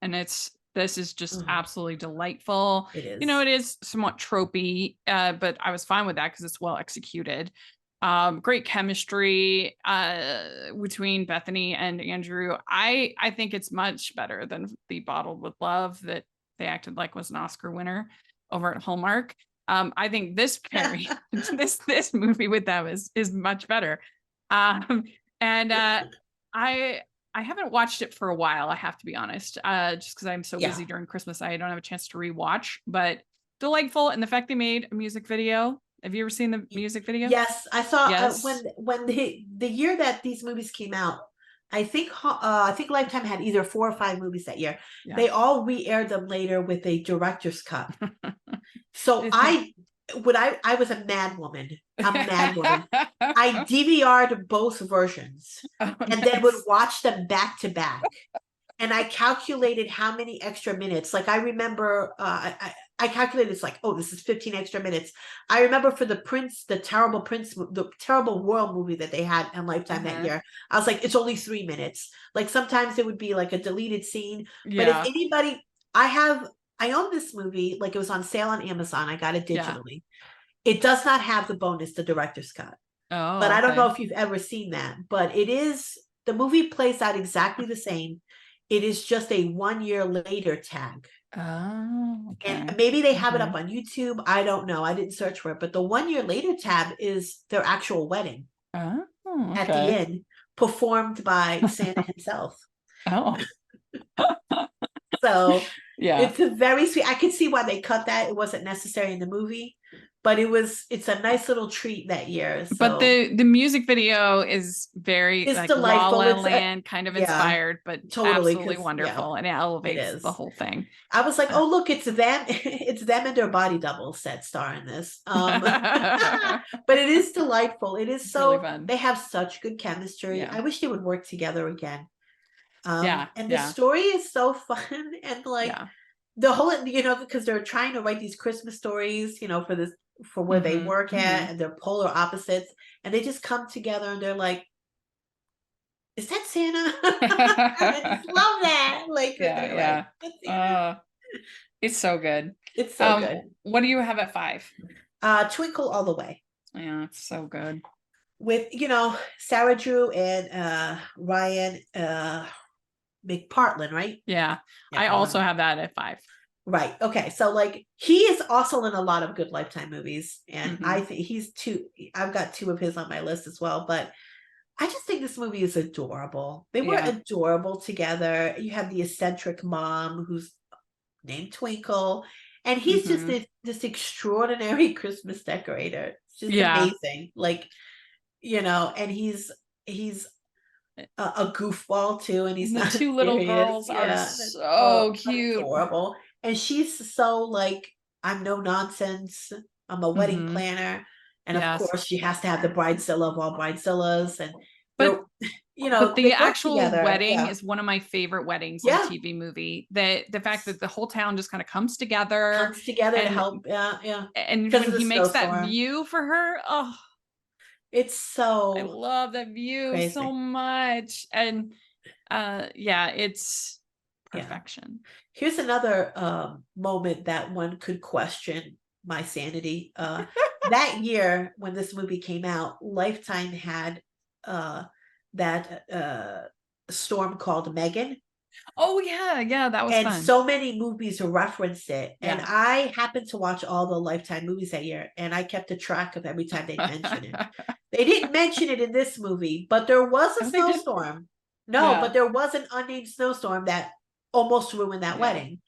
And this is just absolutely delightful. It is. It is somewhat tropey, but I was fine with that because it's well executed. Great chemistry between Bethany and Andrew. I think it's much better than The Bottled with Love that they acted like was an Oscar winner over at Hallmark. I think this pairing, this movie with them is much better. And I haven't watched it for a while, I have to be honest. Just because I'm so busy during Christmas, I don't have a chance to rewatch. But delightful, and the fact they made a music video. Have you ever seen the music video? Yes, I saw when the year that these movies came out. I think Lifetime had either 4 or 5 movies that year. Yeah. They all re-aired them later with a director's cut. So I was a mad woman. I'm a mad woman. I DVR'd both versions and then would watch them back to back. And I calculated how many extra minutes. Like I remember, I calculated it's like, this is 15 extra minutes. I remember for the Terrible World movie that they had on Lifetime that year, I was like, it's only 3 minutes. Like sometimes it would be like a deleted scene. Yeah. But if anybody, I own this movie, like it was on sale on Amazon. I got it digitally. Yeah. It does not have the bonus, the director's cut. Oh, but I don't know if you've ever seen that. But the movie plays out exactly the same. It is just a 1 year later tag. Oh, okay. And maybe they have it up on YouTube. I don't know. I didn't search for it. But the 1 year later tab is their actual wedding at the end, performed by Santa himself. Oh. So it's a very sweet. I could see why they cut that. It wasn't necessary in the movie. But it's a nice little treat that year. So. But the music video is very like delightful. La La Land kind of inspired, but totally absolutely wonderful, and it elevates the whole thing. I was like, oh look, it's them, it's them and their body double set star in this. But it is delightful. It is so really fun. They have such good chemistry. I wish they would work together again. And the story is so fun and like. The whole, because they're trying to write these Christmas stories, for this for where they Mhm, work at, mhm. and they're polar opposites, and they just come together and they're like, "Is that Santa?" I just love that. Like, when Yeah, they're like, yeah. "That's Santa." Uh, it's so good. It's so good. What do you have at 5? Twinkle All the Way Yeah, it's so good. with, Sarah Drew and Ryan McPartlin, right? Yeah, Yeah, I I don't also know. have that at 5. Right. Okay. So like he is also in a lot of good Lifetime movies, and I Mhm. think he's two. I've got two of his on my list as well, but I just think this movie is adorable. They were Yeah. adorable together. You have the eccentric mom who's named Twinkle, and he's just Mhm. this extraordinary Christmas decorator. It's just Yeah. amazing. Like, and he's a goofball too, and he's And the not 2 little serious. girls are Yeah, so cute. adorable. And she's so like, I'm no nonsense. I'm a wedding Mhm. planner, and of Yes. course, she has to have the bridezilla of all bridezillas, and But they're, the they work actual together. wedding Yeah, is one of my favorite weddings in a yeah, TV movie. The fact that the whole town just kinda comes together comes together to and help. Yeah, yeah, because when of the he makes that snowstorm. view for her, oh, It's I so love that view so crazy. much. And yeah, it's Yeah. perfection. Here's another moment that one could question my sanity. That year when this movie came out, Lifetime had uh, that storm called Megan, Oh yeah, yeah, that was and fun. so many movies referenced it. And Yeah. I happened to watch all the Lifetime movies that year, and I kept a track of every time they'd mention it. They didn't mention it in this movie, but there was a Oh, they did? snowstorm. No, but Yeah. there was an unnamed snowstorm that almost ruined that Yeah. wedding.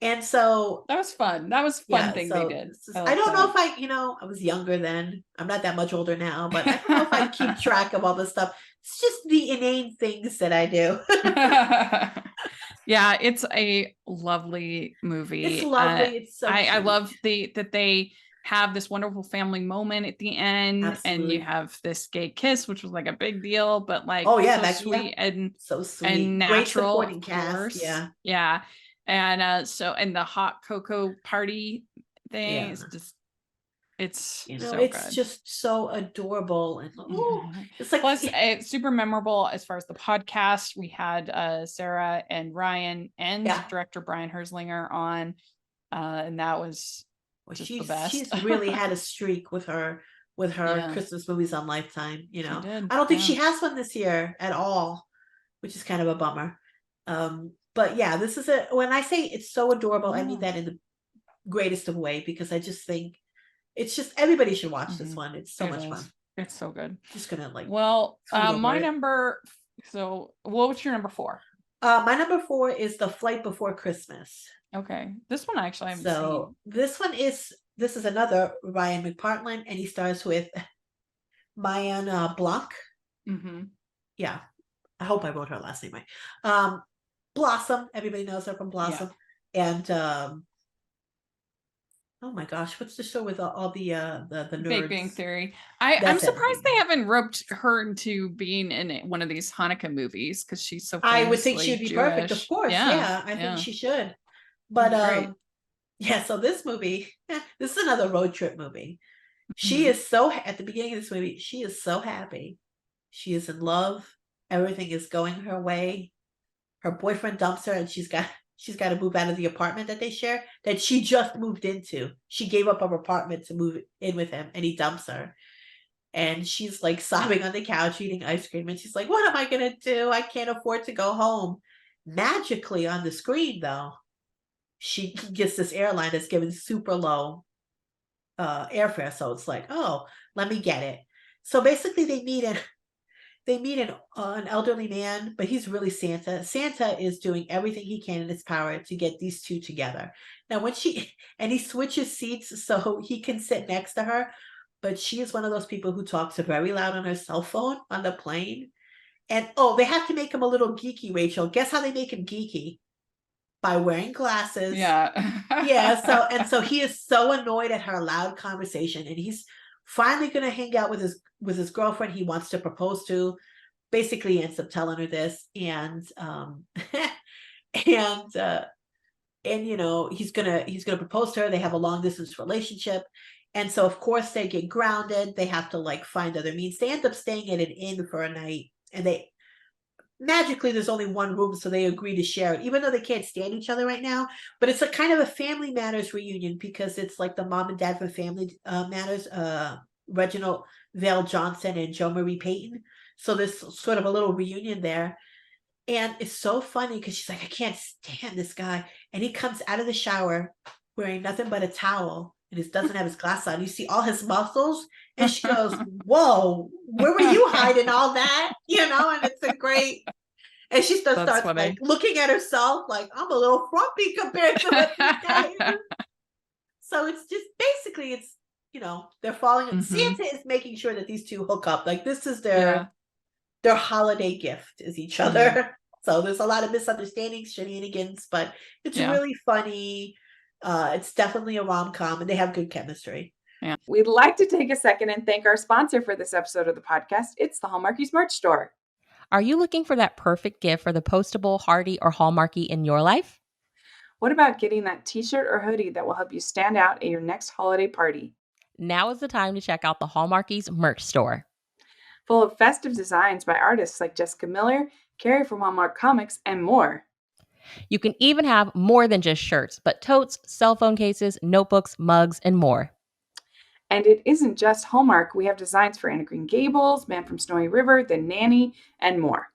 And so, That was fun. That was a fun yeah, thing they so did. this is, I I like don't know that. if I was younger then. I'm not that much older now, but I don't know if I'd keep track of all this stuff. It's just the inane things that I do. Yeah, it's a lovely It's movie. lovely. It's so I cute. love that they have this wonderful family moment at the end, and you Absolutely. have this gay kiss, which was like a big deal, but like Oh yeah, so back yeah. sweet and So sweet. Great natural, supporting of cast. course. Yeah. Yeah. And and the hot cocoa party thing Yeah. is just it's You know, so it's good. just so adorable, and Yeah. it's like Plus, it's super memorable as far as the podcast. We had Sarah and Ryan and yeah. director Brian Herzlinger on, and that was Well, just the best. she's really had a streak with her Yeah, Christmas movies on Lifetime. she did. I don't think Yeah. she has one this year at all, which is kind of a bummer. But yeah, this is a when I say it's so adorable, I mean Yeah. that in the greatest of way, because I just think it's just everybody should watch this Mhm. one. It's so It much is. fun. It's so good. Just gonna like Well, swoon over my it. number. So, what was your number 4? My number 4 is The Flight Before Christmas. Okay, this one I actually haven't So seen. this is another Ryan McPartlin, and he stars with Mayan Blanc. Mm-hmm. Yeah, I hope I wrote her last name right. Blossom, everybody knows her from Yeah. Blossom, and oh my gosh, what's the show with all the Big Bang nerds? Theory. I'm That's it. surprised they haven't roped her into being in one of these Hanukkah movies because she's so I would think she would famously be perfect, of Jewish. course. Yeah, Yeah, I think yeah, she should. it'd But be great. yeah. So this movie, this is another road trip movie. She Mhm. is so at the beginning of this movie, she is so happy. She is in love. Everything is going her way. Her boyfriend dumps her, and she's got to move out of the apartment that they share that she just moved into. She gave up her apartment to move in with him, and he dumps her. And she's like sobbing on the couch eating ice cream, and she's like, "What am I gonna do? I can't afford to go home." Magically on the screen, though, she gets this airline that's given super low airfare, so it's like, "Oh, let me get it." So basically, they meet an elderly man, but he's really Santa. Santa is doing everything he can in his power to get these two together. Now, when she and he switches seats so he can sit next to her, but she is one of those people who talks very loud on her cell phone on the plane. And oh, they have to make him a little geeky, Rachel. Guess how they make him geeky? By wearing glasses. Yeah, Yeah. so he is so annoyed at her loud conversation, and he's finally gonna hang out with his girlfriend he wants to propose to. Basically, he ends up telling her this, and and he's gonna propose to her. They have a long distance relationship, And so of course they get grounded. They have to like find other means. They end up staying at an inn for a night, and they magically there's only one room, so they agree to share it, even though they can't stand each other right now. But it's a kind of a Family Matters reunion, because it's like the mom and dad from Family Matters, Reginald Vale Johnson and Joe Marie Payton. So there's sort of a little reunion there. And it's so funny because she's like, I can't stand this guy. And he comes out of the shower wearing nothing but a towel, and he doesn't have his glasses on. You see all his muscles. And she goes, whoa, where were you hiding all that? And it's a great, and she starts like looking at herself like, I'm a little frumpy compared to what these guys are. So it's just basically, it's, they're falling. Santa is making sure that these two hook up. Like this is their holiday gift is each other. So there's a lot of misunderstandings, shenanigans, but it's really funny. It's definitely a rom-com, and they have good chemistry. Yeah. We'd like to take a second and thank our sponsor for this episode of the podcast. It's the Hallmarkies merch store. Are you looking for that perfect gift for the postable, Hardy, or Hallmarky in your life? What about getting that t-shirt or hoodie that will help you stand out at your next holiday party? Now is the time to check out the Hallmarkies merch store. Full of festive designs by artists like Jessica Miller, Carrie from Hallmark Comics, and more. You can even have more than just shirts, but totes, cell phone cases, notebooks, mugs, and more. And it isn't just Hallmark. We have designs for Anna Green Gables, Man from Snowy River, The Nanny, and more.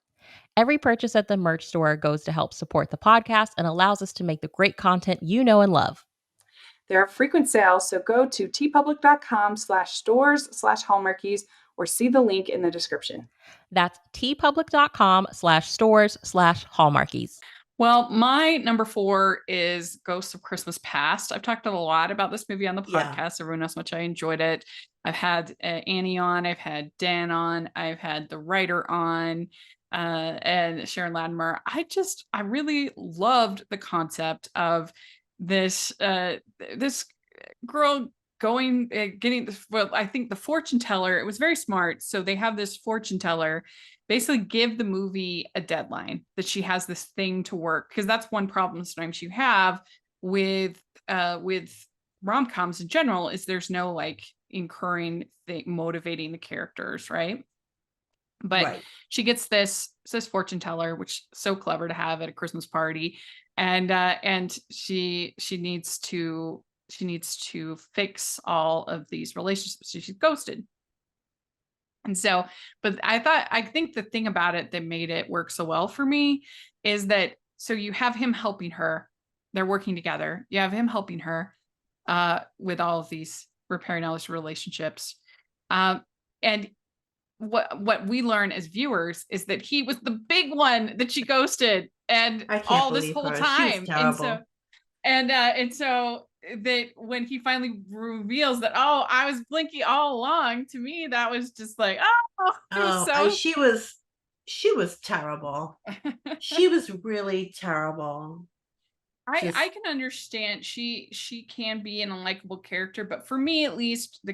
Every purchase at the merch store goes to help support the podcast and allows us to make the great content you know and love. There are frequent sales, so go to tpublic.com/stores/Hallmarkies or see the link in the description. That's tpublic.com/stores/Hallmarkies. Well, my number 4 is Ghosts of Christmas Past. I've talked a lot about this movie on the podcast. Yeah. Everyone knows how much I enjoyed it. I've had Annie on, I've had Dan on, I've had the writer on, and Sharon Latimer. I really loved the concept of this girl getting this. Well, I think the fortune teller, it was very smart. So they have this fortune teller basically give the movie a deadline that she has this thing to work, because that's one problem sometimes you have with rom-coms in general, is there's no like incurring thing motivating the characters, right? But she gets this fortune teller, which is so clever to have at a Christmas party, and she needs to fix all of these relationships. So she's ghosted. And so, but I think the thing about it that made it work so well for me is that, so you have him helping her, they're working together. You have him helping her with all of these, repairing all these relationships. And what we learn as viewers is that he was the big one that she ghosted, and all this whole time. And so that when he finally reveals that, oh, I was Blinky all along, to me that was just like, she was terrible. She was really terrible. I can understand she can be an unlikable character, but for me at least, the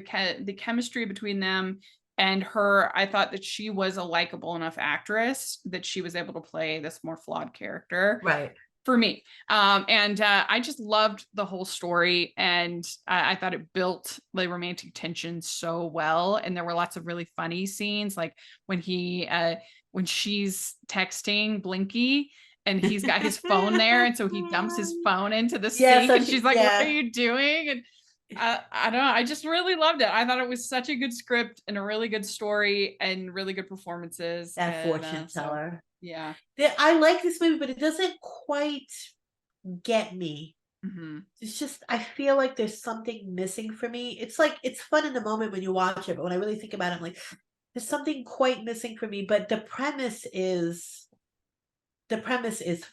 chemistry between them and her, I thought that she was a likable enough actress that she was able to play this more flawed character. Right. For me. I just loved the whole story, and I thought it built the romantic tension so well. And there were lots of really funny scenes, like when she's texting Blinky and he's got his phone there, and so he dumps his phone into the sink, and she's like, what are you doing? And I don't know, I just really loved it. I thought it was such a good script and a really good story and really good performances. That fortune teller. Yeah, I like this movie, but it doesn't quite get me. Mm-hmm. It's just, I feel like there's something missing for me. It's like, it's fun in the moment when you watch it, but when I really think about it, I'm like, there's something quite missing for me. But the premise is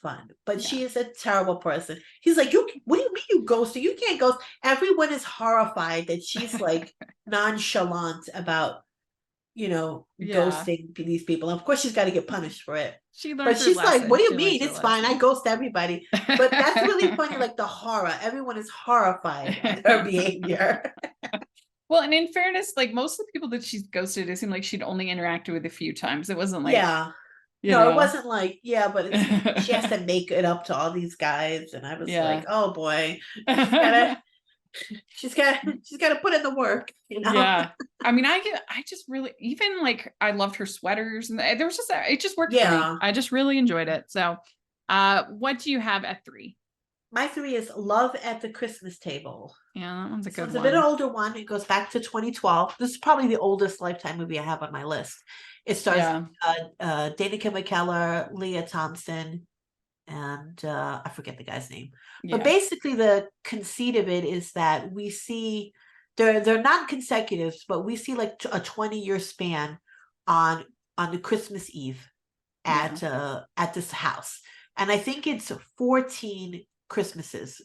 fun, but she is a terrible person. He's like, what do you mean you ghosted? You can't ghost. Everyone is horrified that she's like nonchalant about ghosting these people. And of course she's got to get punished for it. But she's like, what do you mean? It's fine. I ghost everybody. But that's really funny, like the horror. Everyone is horrified at her behavior. Well, and in fairness, like most of the people that she's ghosted, it seemed like she'd only interacted with a few times. It wasn't like, it wasn't like, but she has to make it up to all these guys. And I was like, oh boy, she's got to put in the work, you know. Yeah. I mean, I just really, even like, I loved her sweaters, and there was just, it just worked for me. I just really enjoyed it. So, what do you have at 3? My 3 is Love at the Christmas Table. Yeah, that one's a good It's one. a bit older one. It goes back to 2012. This is probably the oldest Lifetime movie I have on my list. It stars Danica McKellar, Leah Thompson, and I forget the guy's name. But basically the conceit of it is that we see they're non-consecutives, but we see like a 20-year span on the Christmas Eve at this house. And I think it's 14 Christmas Eves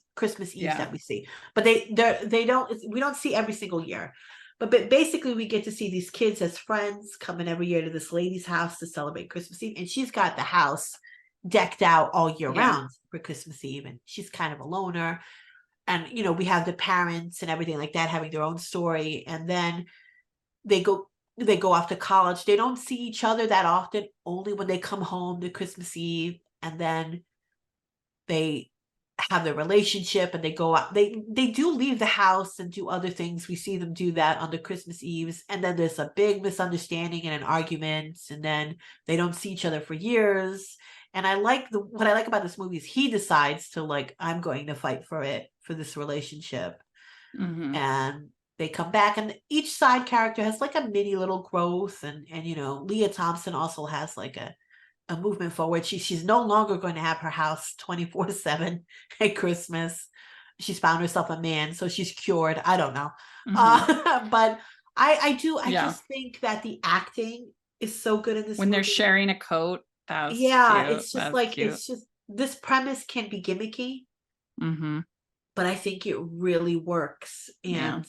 that we see. But we don't see every single year. But basically we get to see these kids as friends coming every year to this lady's house to celebrate Christmas Eve. And she's got the house decked out all year round for Christmas Eve, and she's kind of a loner. And you know, we have the parents and everything like that having their own story, and then they go off to college. They don't see each other that often, only when they come home to Christmas Eve, and then they have their relationship and they go out. They do leave the house and do other things. We see them do that on the Christmas Eves, and then there's a big misunderstanding and an argument, and then they don't see each other for years. And what I like about this movie is he decides to like, I'm going to fight for this relationship. And they come back, and each side character has like a mini little growth. And you know, Leah Thompson also has like a movement forward. She's no longer going to have her house 24/7 at Christmas. She's found herself a man, so she's cured. I don't know. But I just think that the acting is so good in this when movie. They're sharing a coat. Cute. It's just it's just, this premise can be gimmicky, but I think it really works. And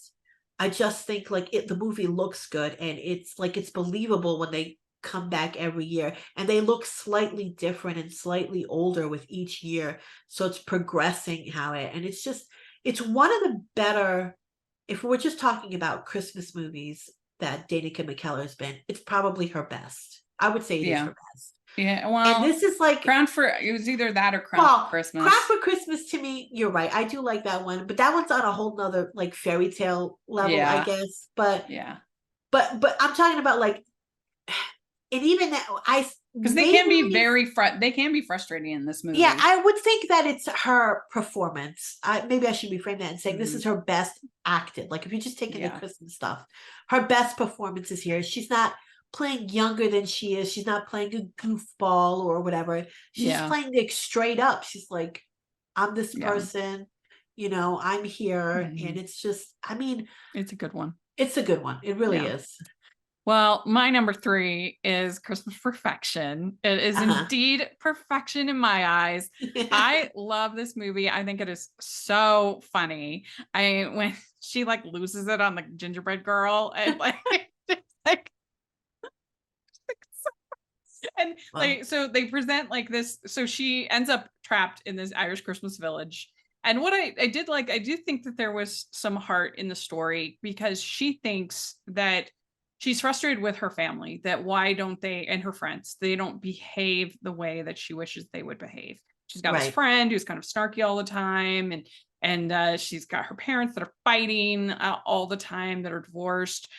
I just think like the movie looks good, and it's like, it's believable when they come back every year, and they look slightly different and slightly older with each year. So it's progressing and it's one of the better, if we're just talking about Christmas movies that Danica McKellar's been, it's probably her best. I would say it is her best. Yeah, well, and this is like it was either that or Crown for Christmas. Crown for Christmas, to me, you're right. I do like that one, but that one's on a whole nother like fairy tale level, I guess. But but I'm talking about like, and even that because they can be frustrating in this movie. Yeah, I would think that it's her performance. Maybe I should reframe that and say this is her best acted. Like, if you just take in the Christmas stuff, her best performance is here. She's not playing younger than she is. She's not playing a goofball or whatever. She's playing like straight up. She's like, I'm this person, you know, I'm here. And it's just, I mean, it's a good one. It's a good one. It really is. Well, my number 3 is Christmas Perfection. It is indeed perfection in my eyes. I love this movie. I think it is so funny. When she like loses it on the gingerbread girl, and like and like, so they present like this. So she ends up trapped in this Irish Christmas village. And what I do think that there was some heart in the story, because she thinks that she's frustrated with her family, that why don't they, and her friends, they don't behave the way that she wishes they would behave. She's got this friend who's kind of snarky all the time, and she's got her parents that are fighting all the time, that are divorced.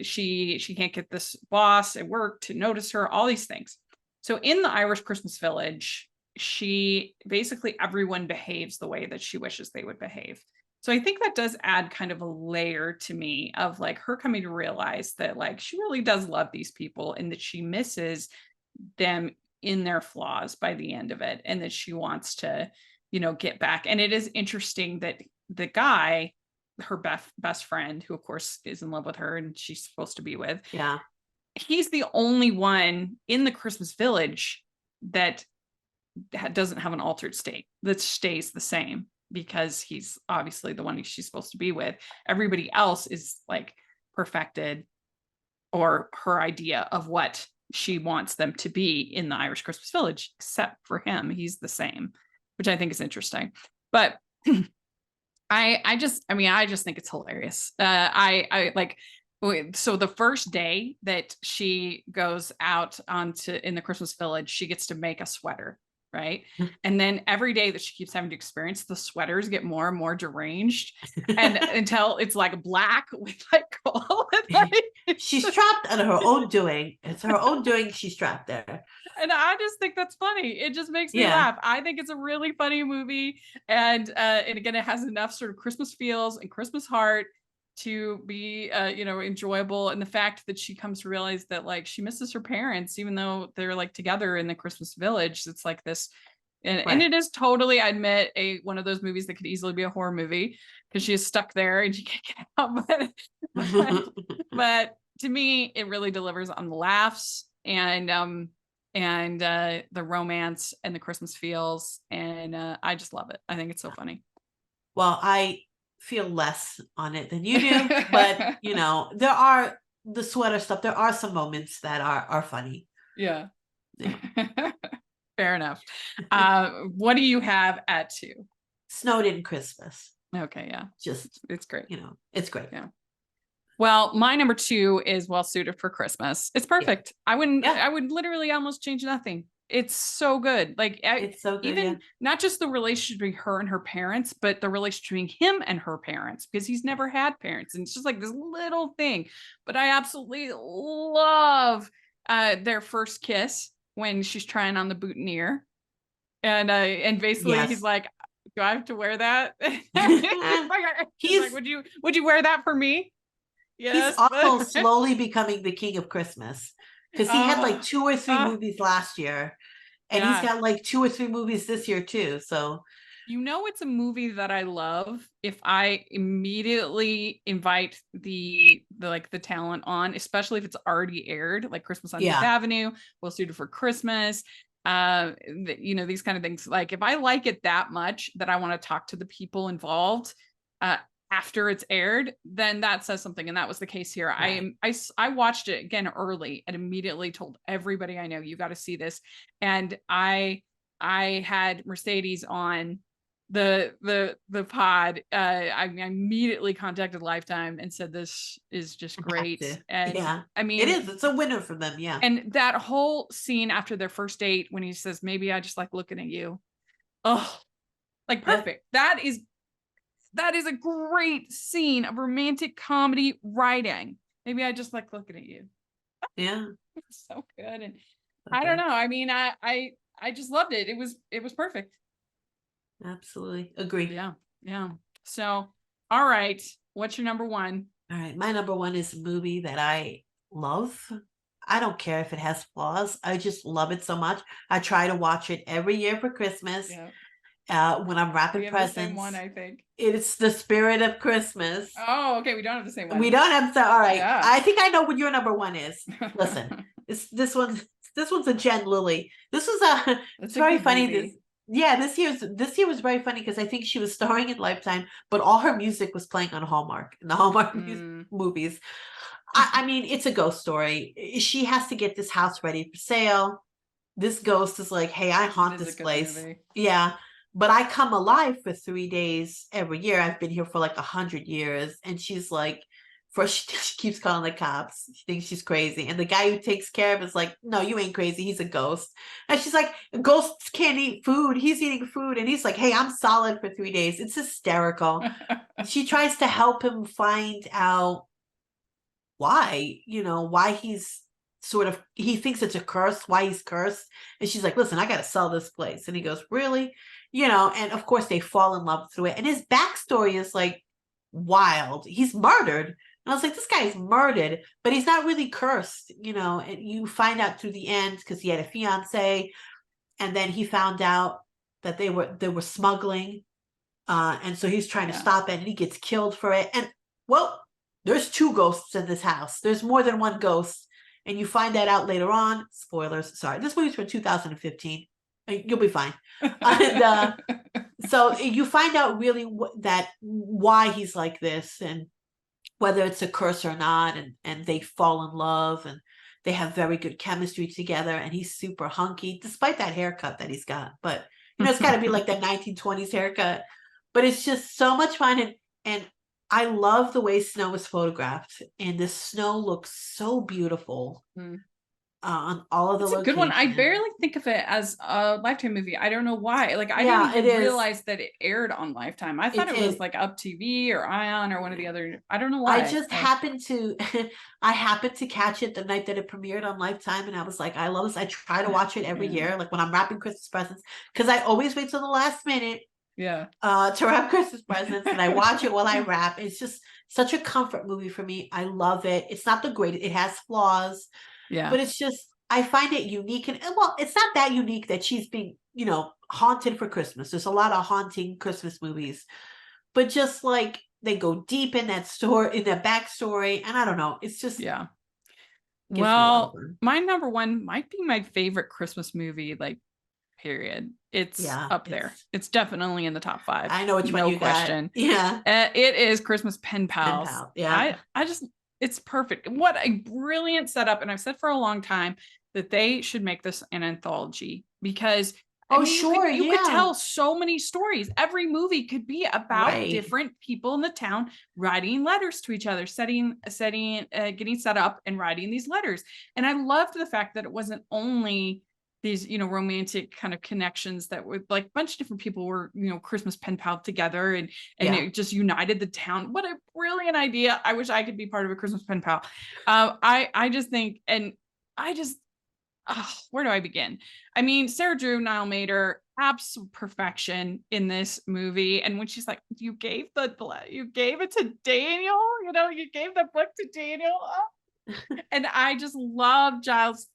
She can't get this boss at work to notice her, all these things. So in the Irish Christmas village, everyone behaves the way that she wishes they would behave. So I think that does add kind of a layer to me of like her coming to realize that like she really does love these people, and that she misses them in their flaws by the end of it, and that she wants to, you know, get back. And it is interesting that the guy, her best friend, who of course is in love with her and she's supposed to be with, he's the only one in the Christmas village that doesn't have an altered state, that stays the same, because he's obviously the one she's supposed to be with. Everybody else is like perfected, or her idea of what she wants them to be in the Irish Christmas village, except for him. He's the same, which I think is interesting. But I just think it's hilarious. I like, so the first day that she goes out in the Christmas village, she gets to make a sweater. right? And then every day that she keeps having to experience, the sweaters get more and more deranged, and until it's like black with like coal. She's trapped on her own doing. It's her own doing. She's trapped there. And I just think that's funny. It just makes me laugh. I think it's a really funny movie. And again, it has enough sort of Christmas feels and Christmas heart to be enjoyable. And the fact that she comes to realize that like she misses her parents, even though they're like together in the Christmas village. It's like this, and it is totally, I admit, one of those movies that could easily be a horror movie because she is stuck there and she can't get out. But to me, it really delivers on the laughs and the romance and the Christmas feels. And I just love it. I think it's so funny. Well, I feel less on it than you do, but there are the sweater stuff. There are some moments that are funny. Yeah. Fair enough. What do you have at 2? Snowed in Christmas. Okay. Yeah. It's great. It's great. Yeah. Well, my number 2 is well suited for Christmas. It's perfect. Yeah. I would literally almost change nothing. It's so good. Like it's so good, even not just the relationship between her and her parents, but the relationship between him and her parents, because he's never had parents. And it's just like this little thing, but I absolutely love their first kiss when she's trying on the boutonniere. And basically he's like, do I have to wear that? he's like, would you wear that for me? Yes. He's also slowly becoming the king of Christmas. Because he had like 2 or 3 movies last year, and he's got like 2 or 3 movies this year too. So, it's a movie that I love if I immediately invite the talent on, especially if it's already aired, like Christmas on 5th Avenue, well suited for Christmas. These kind of things. Like if I like it that much that I want to talk to the people involved, after it's aired, then that says something. And that was the case here. Right. I watched it again early and immediately told everybody I know, you got to see this. And I had Mercedes on the pod. I immediately contacted Lifetime and said, this is just great. And I mean, it's a winner for them. Yeah. And that whole scene after their first date, when he says, maybe I just like looking at you. Oh, like perfect. Yeah. That is a great scene of romantic comedy writing. Maybe I just like looking at you. Yeah. It's so good. And I don't know. I mean, I just loved it. It was perfect. Absolutely. Agree. Yeah. Yeah. So, all right. What's your number 1? All right. My number 1 is a movie that I love. I don't care if it has flaws. I just love it so much. I try to watch it every year for Christmas. Yeah. When I'm wrapping presents. The same one, I think. It's The Spirit of Christmas. Oh, okay. We don't have the same one. We don't have all right. Yeah. I think I know what your number 1 is. Listen, this one's a Jen Lilly. This was it's very funny. This year was very funny because I think she was starring in Lifetime, but all her music was playing on Hallmark in the Hallmark movies. I mean, it's a ghost story. She has to get this house ready for sale. This ghost is like, hey, I haunt this place. Movie. Yeah. But I come alive for 3 days every year. I've been here for like 100 years. And she's like, first she keeps calling the cops. She thinks she's crazy. And the guy who takes care of it is like, no, you ain't crazy. He's a ghost. And she's like, ghosts can't eat food. He's eating food. And he's like, hey, I'm solid for 3 days. It's hysterical. She tries to help him find out why he's he thinks it's a curse, why he's cursed. And she's like, listen, I got to sell this place. And he goes, really? And of course they fall in love through it. And his backstory is like wild. He's murdered. And I was like, this guy is murdered, but he's not really cursed, and you find out through the end because he had a fiance. And then he found out that they were smuggling. And so he's trying to stop it and he gets killed for it. And well, there's 2 ghosts in this house. There's more than 1 ghost. And you find that out later on. Spoilers. Sorry. This movie's from 2015. You'll be fine. And so you find out really why he's like this and whether it's a curse or not. And they fall in love and they have very good chemistry together. And he's super hunky, despite that haircut that he's got. But, it's got to be like that 1920s haircut. But it's just so much fun. And I love the way snow was photographed, and the snow looks so beautiful. on all of the It's a locations. good one. I barely think of it as a Lifetime movie. I don't know why. Like, I Yeah, didn't it even is. realize that it aired on Lifetime. I thought it was did. like Up TV or Ion or one of the other. I don't know why. I just happened to I happened to catch it the night that it premiered on Lifetime, and I was like, I love this. I try to watch it every year, like when I'm wrapping Christmas presents, because I always wait till the last minute to wrap Christmas presents, and I watch it while I wrap. It's just such a comfort movie for me. I love it. It's not the greatest, it has flaws, but it's just, I find it unique. And well, it's not that unique that she's being, you know, haunted for Christmas. There's a lot of haunting Christmas movies, but just like they go deep in that story, in that backstory, and I don't know, it's just Well, my number one might be my favorite Christmas movie, like, period. It's up there. It's definitely in the top 5. I know which one you question. got. Yeah. It is Christmas Pen Pals. Yeah. I just, it's perfect. What a brilliant setup. And I've said for a long time that they should make this an anthology, because you could tell so many stories. Every movie could be about different people in the town writing letters to each other, getting set up and writing these letters. And I loved the fact that it wasn't only these, you know, romantic kind of connections that were like a bunch of different people were, you know, Christmas pen pal together, and it just united the town. What a brilliant idea. I wish I could be part of a Christmas pen pal. I just think, and I just, where do I begin? I mean, Sarah Drew Nile Mater, absolute perfection in this movie. And when she's like, you gave it to Daniel, you know, you gave the book to Daniel. And I just love Giles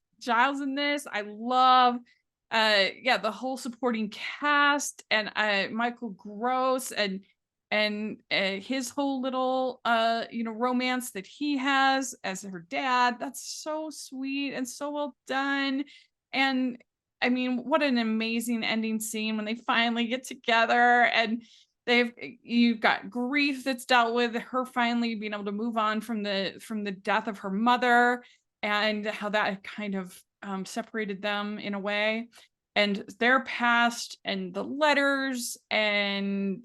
in this. I love the whole supporting cast, and Michael Gross and his whole little you know, romance that he has as her dad. That's so sweet and so well done. And I mean, what an amazing ending scene when they finally get together, and you've got grief that's dealt with, her finally being able to move on from the death of her mother, and how that kind of separated them in a way, and their past and the letters. And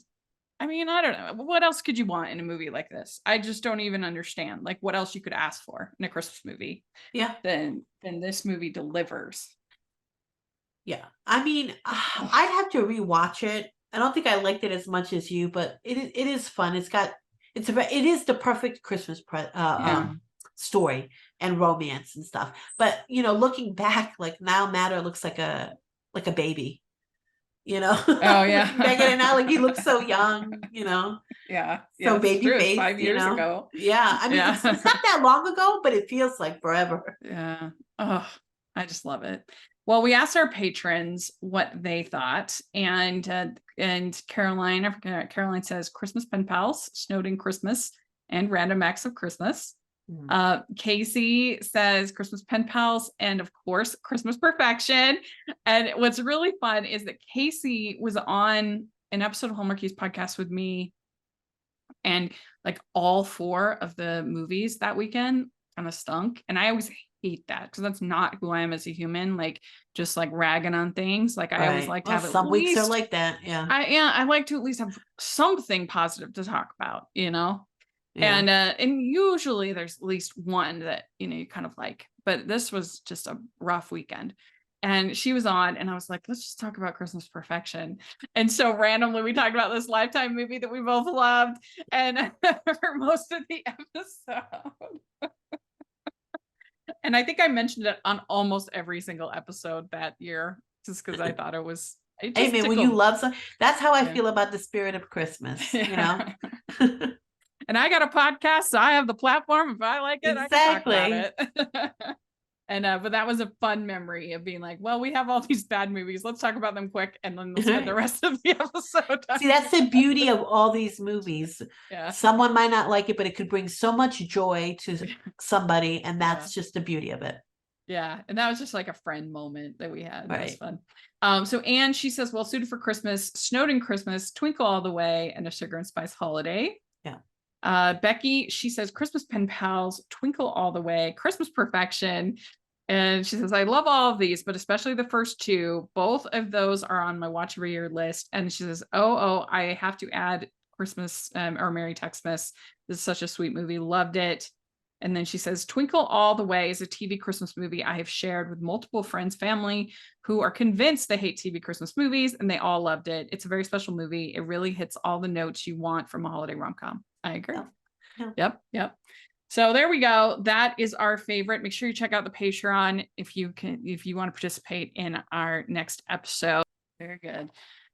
I mean, I don't know, what else could you want in a movie like this? I just don't even understand, like, what else you could ask for in a Christmas movie than this movie delivers. Yeah, I mean, I'd have to rewatch it. I don't think I liked it as much as you, but it is fun. It is the perfect Christmas story and romance and stuff. But you know, looking back, like, Nile Matter looks like a baby. You know, Megan and Alec, he looks so young. You know, so baby face. 5 years ago. Yeah, I mean, it's not that long ago, but it feels like forever. Yeah. Oh, I just love it. Well, we asked our patrons what they thought, and Caroline says Christmas Pen Pals, Snowden Christmas, and Random Acts of Christmas. Casey says Christmas Pen Pals, and of course Christmas Perfection. And what's really fun is that Casey was on an episode of Hallmarkies podcast with me, and like all 4 of the movies that weekend kind of stunk. And I always hate that, because that's not who I am as a human, like just like ragging on things. Like, I always like to have some weeks are like that. I like to at least have something positive to talk about, you know. And usually there's at least one that, you know, you kind of like, but this was just a rough weekend. And she was on, and I was like, let's just talk about Christmas Perfection. And so randomly we talked about this Lifetime movie that we both loved, and for most of the episode. And I think I mentioned it on almost every single episode that year, just because I thought it was. Hey man, when you love something, that's how I feel about the spirit of Christmas. You know. And I got a podcast, so I have the platform. If I like it, exactly. I can talk about it. And but that was a fun memory of being like, well, we have all these bad movies. Let's talk about them quick, and then we'll spend the rest of the episode. See, that's the beauty of all these movies. Someone might not like it, but it could bring so much joy to somebody, and that's just the beauty of it. Yeah, and that was just like a friend moment that we had. That was fun. So Anne, she says, well suited for Christmas, Snowden Christmas, Twinkle All the Way, and A Sugar and Spice Holiday. Becky, she says Christmas Pen Pals, Twinkle All the Way, Christmas Perfection. And she says, I love all of these, but especially the first 2. Both of those are on my watch every year list. And she says, I have to add Christmas or Merry Xmas. This is such a sweet movie. Loved it. And then she says, Twinkle All the Way is a TV Christmas movie I have shared with multiple friends, family who are convinced they hate TV Christmas movies, and they all loved it. It's a very special movie. It really hits all the notes you want from a holiday rom-com. I agree. Yeah. Yep. So there we go. That is our favorite. Make sure you check out the Patreon if you want to participate in our next episode. Very good.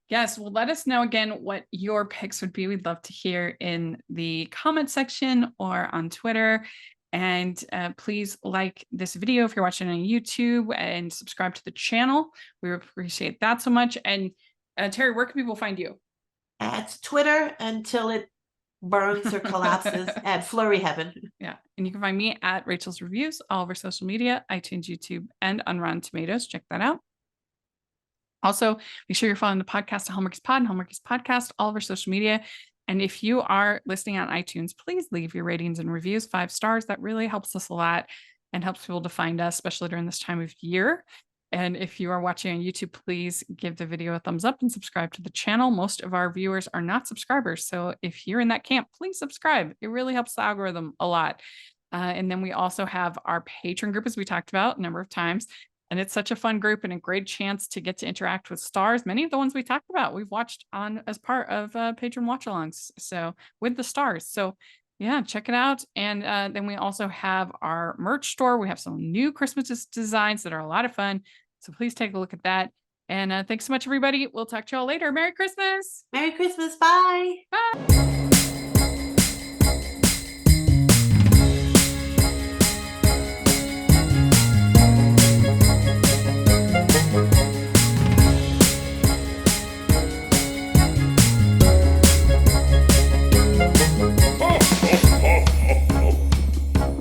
Yes, well, let us know again what your picks would be. We'd love to hear in the comment section or on Twitter. And please like this video if you're watching on YouTube, and subscribe to the channel. We appreciate that so much. And Terry, where can people find you? At Twitter until it burns or collapses at Flurry Heaven. Yeah. And you can find me at Rachel's Reviews, all over social media, iTunes, YouTube, and on Rotten Tomatoes. Check that out. Also, make sure you're following the podcast at Hallmarkies Pod and Hallmarkies Podcast, all of our social media. And if you are listening on iTunes, please leave your ratings and reviews 5 stars. That really helps us a lot and helps people to find us, especially during this time of year. And if you are watching on YouTube, please give the video a thumbs up and subscribe to the channel. Most of our viewers are not subscribers. So if you're in that camp, please subscribe. It really helps the algorithm a lot. And then we also have our Patron group, as we talked about a number of times. And it's such a fun group and a great chance to get to interact with stars. Many of the ones we talked about, we've watched on as part of Patron watch-alongs. So with the stars. So yeah, check it out. And then we also have our merch store. We have some new Christmas designs that are a lot of fun. So please take a look at that. And thanks so much, everybody. We'll talk to y'all later. Merry Christmas. Merry Christmas. Bye. Bye.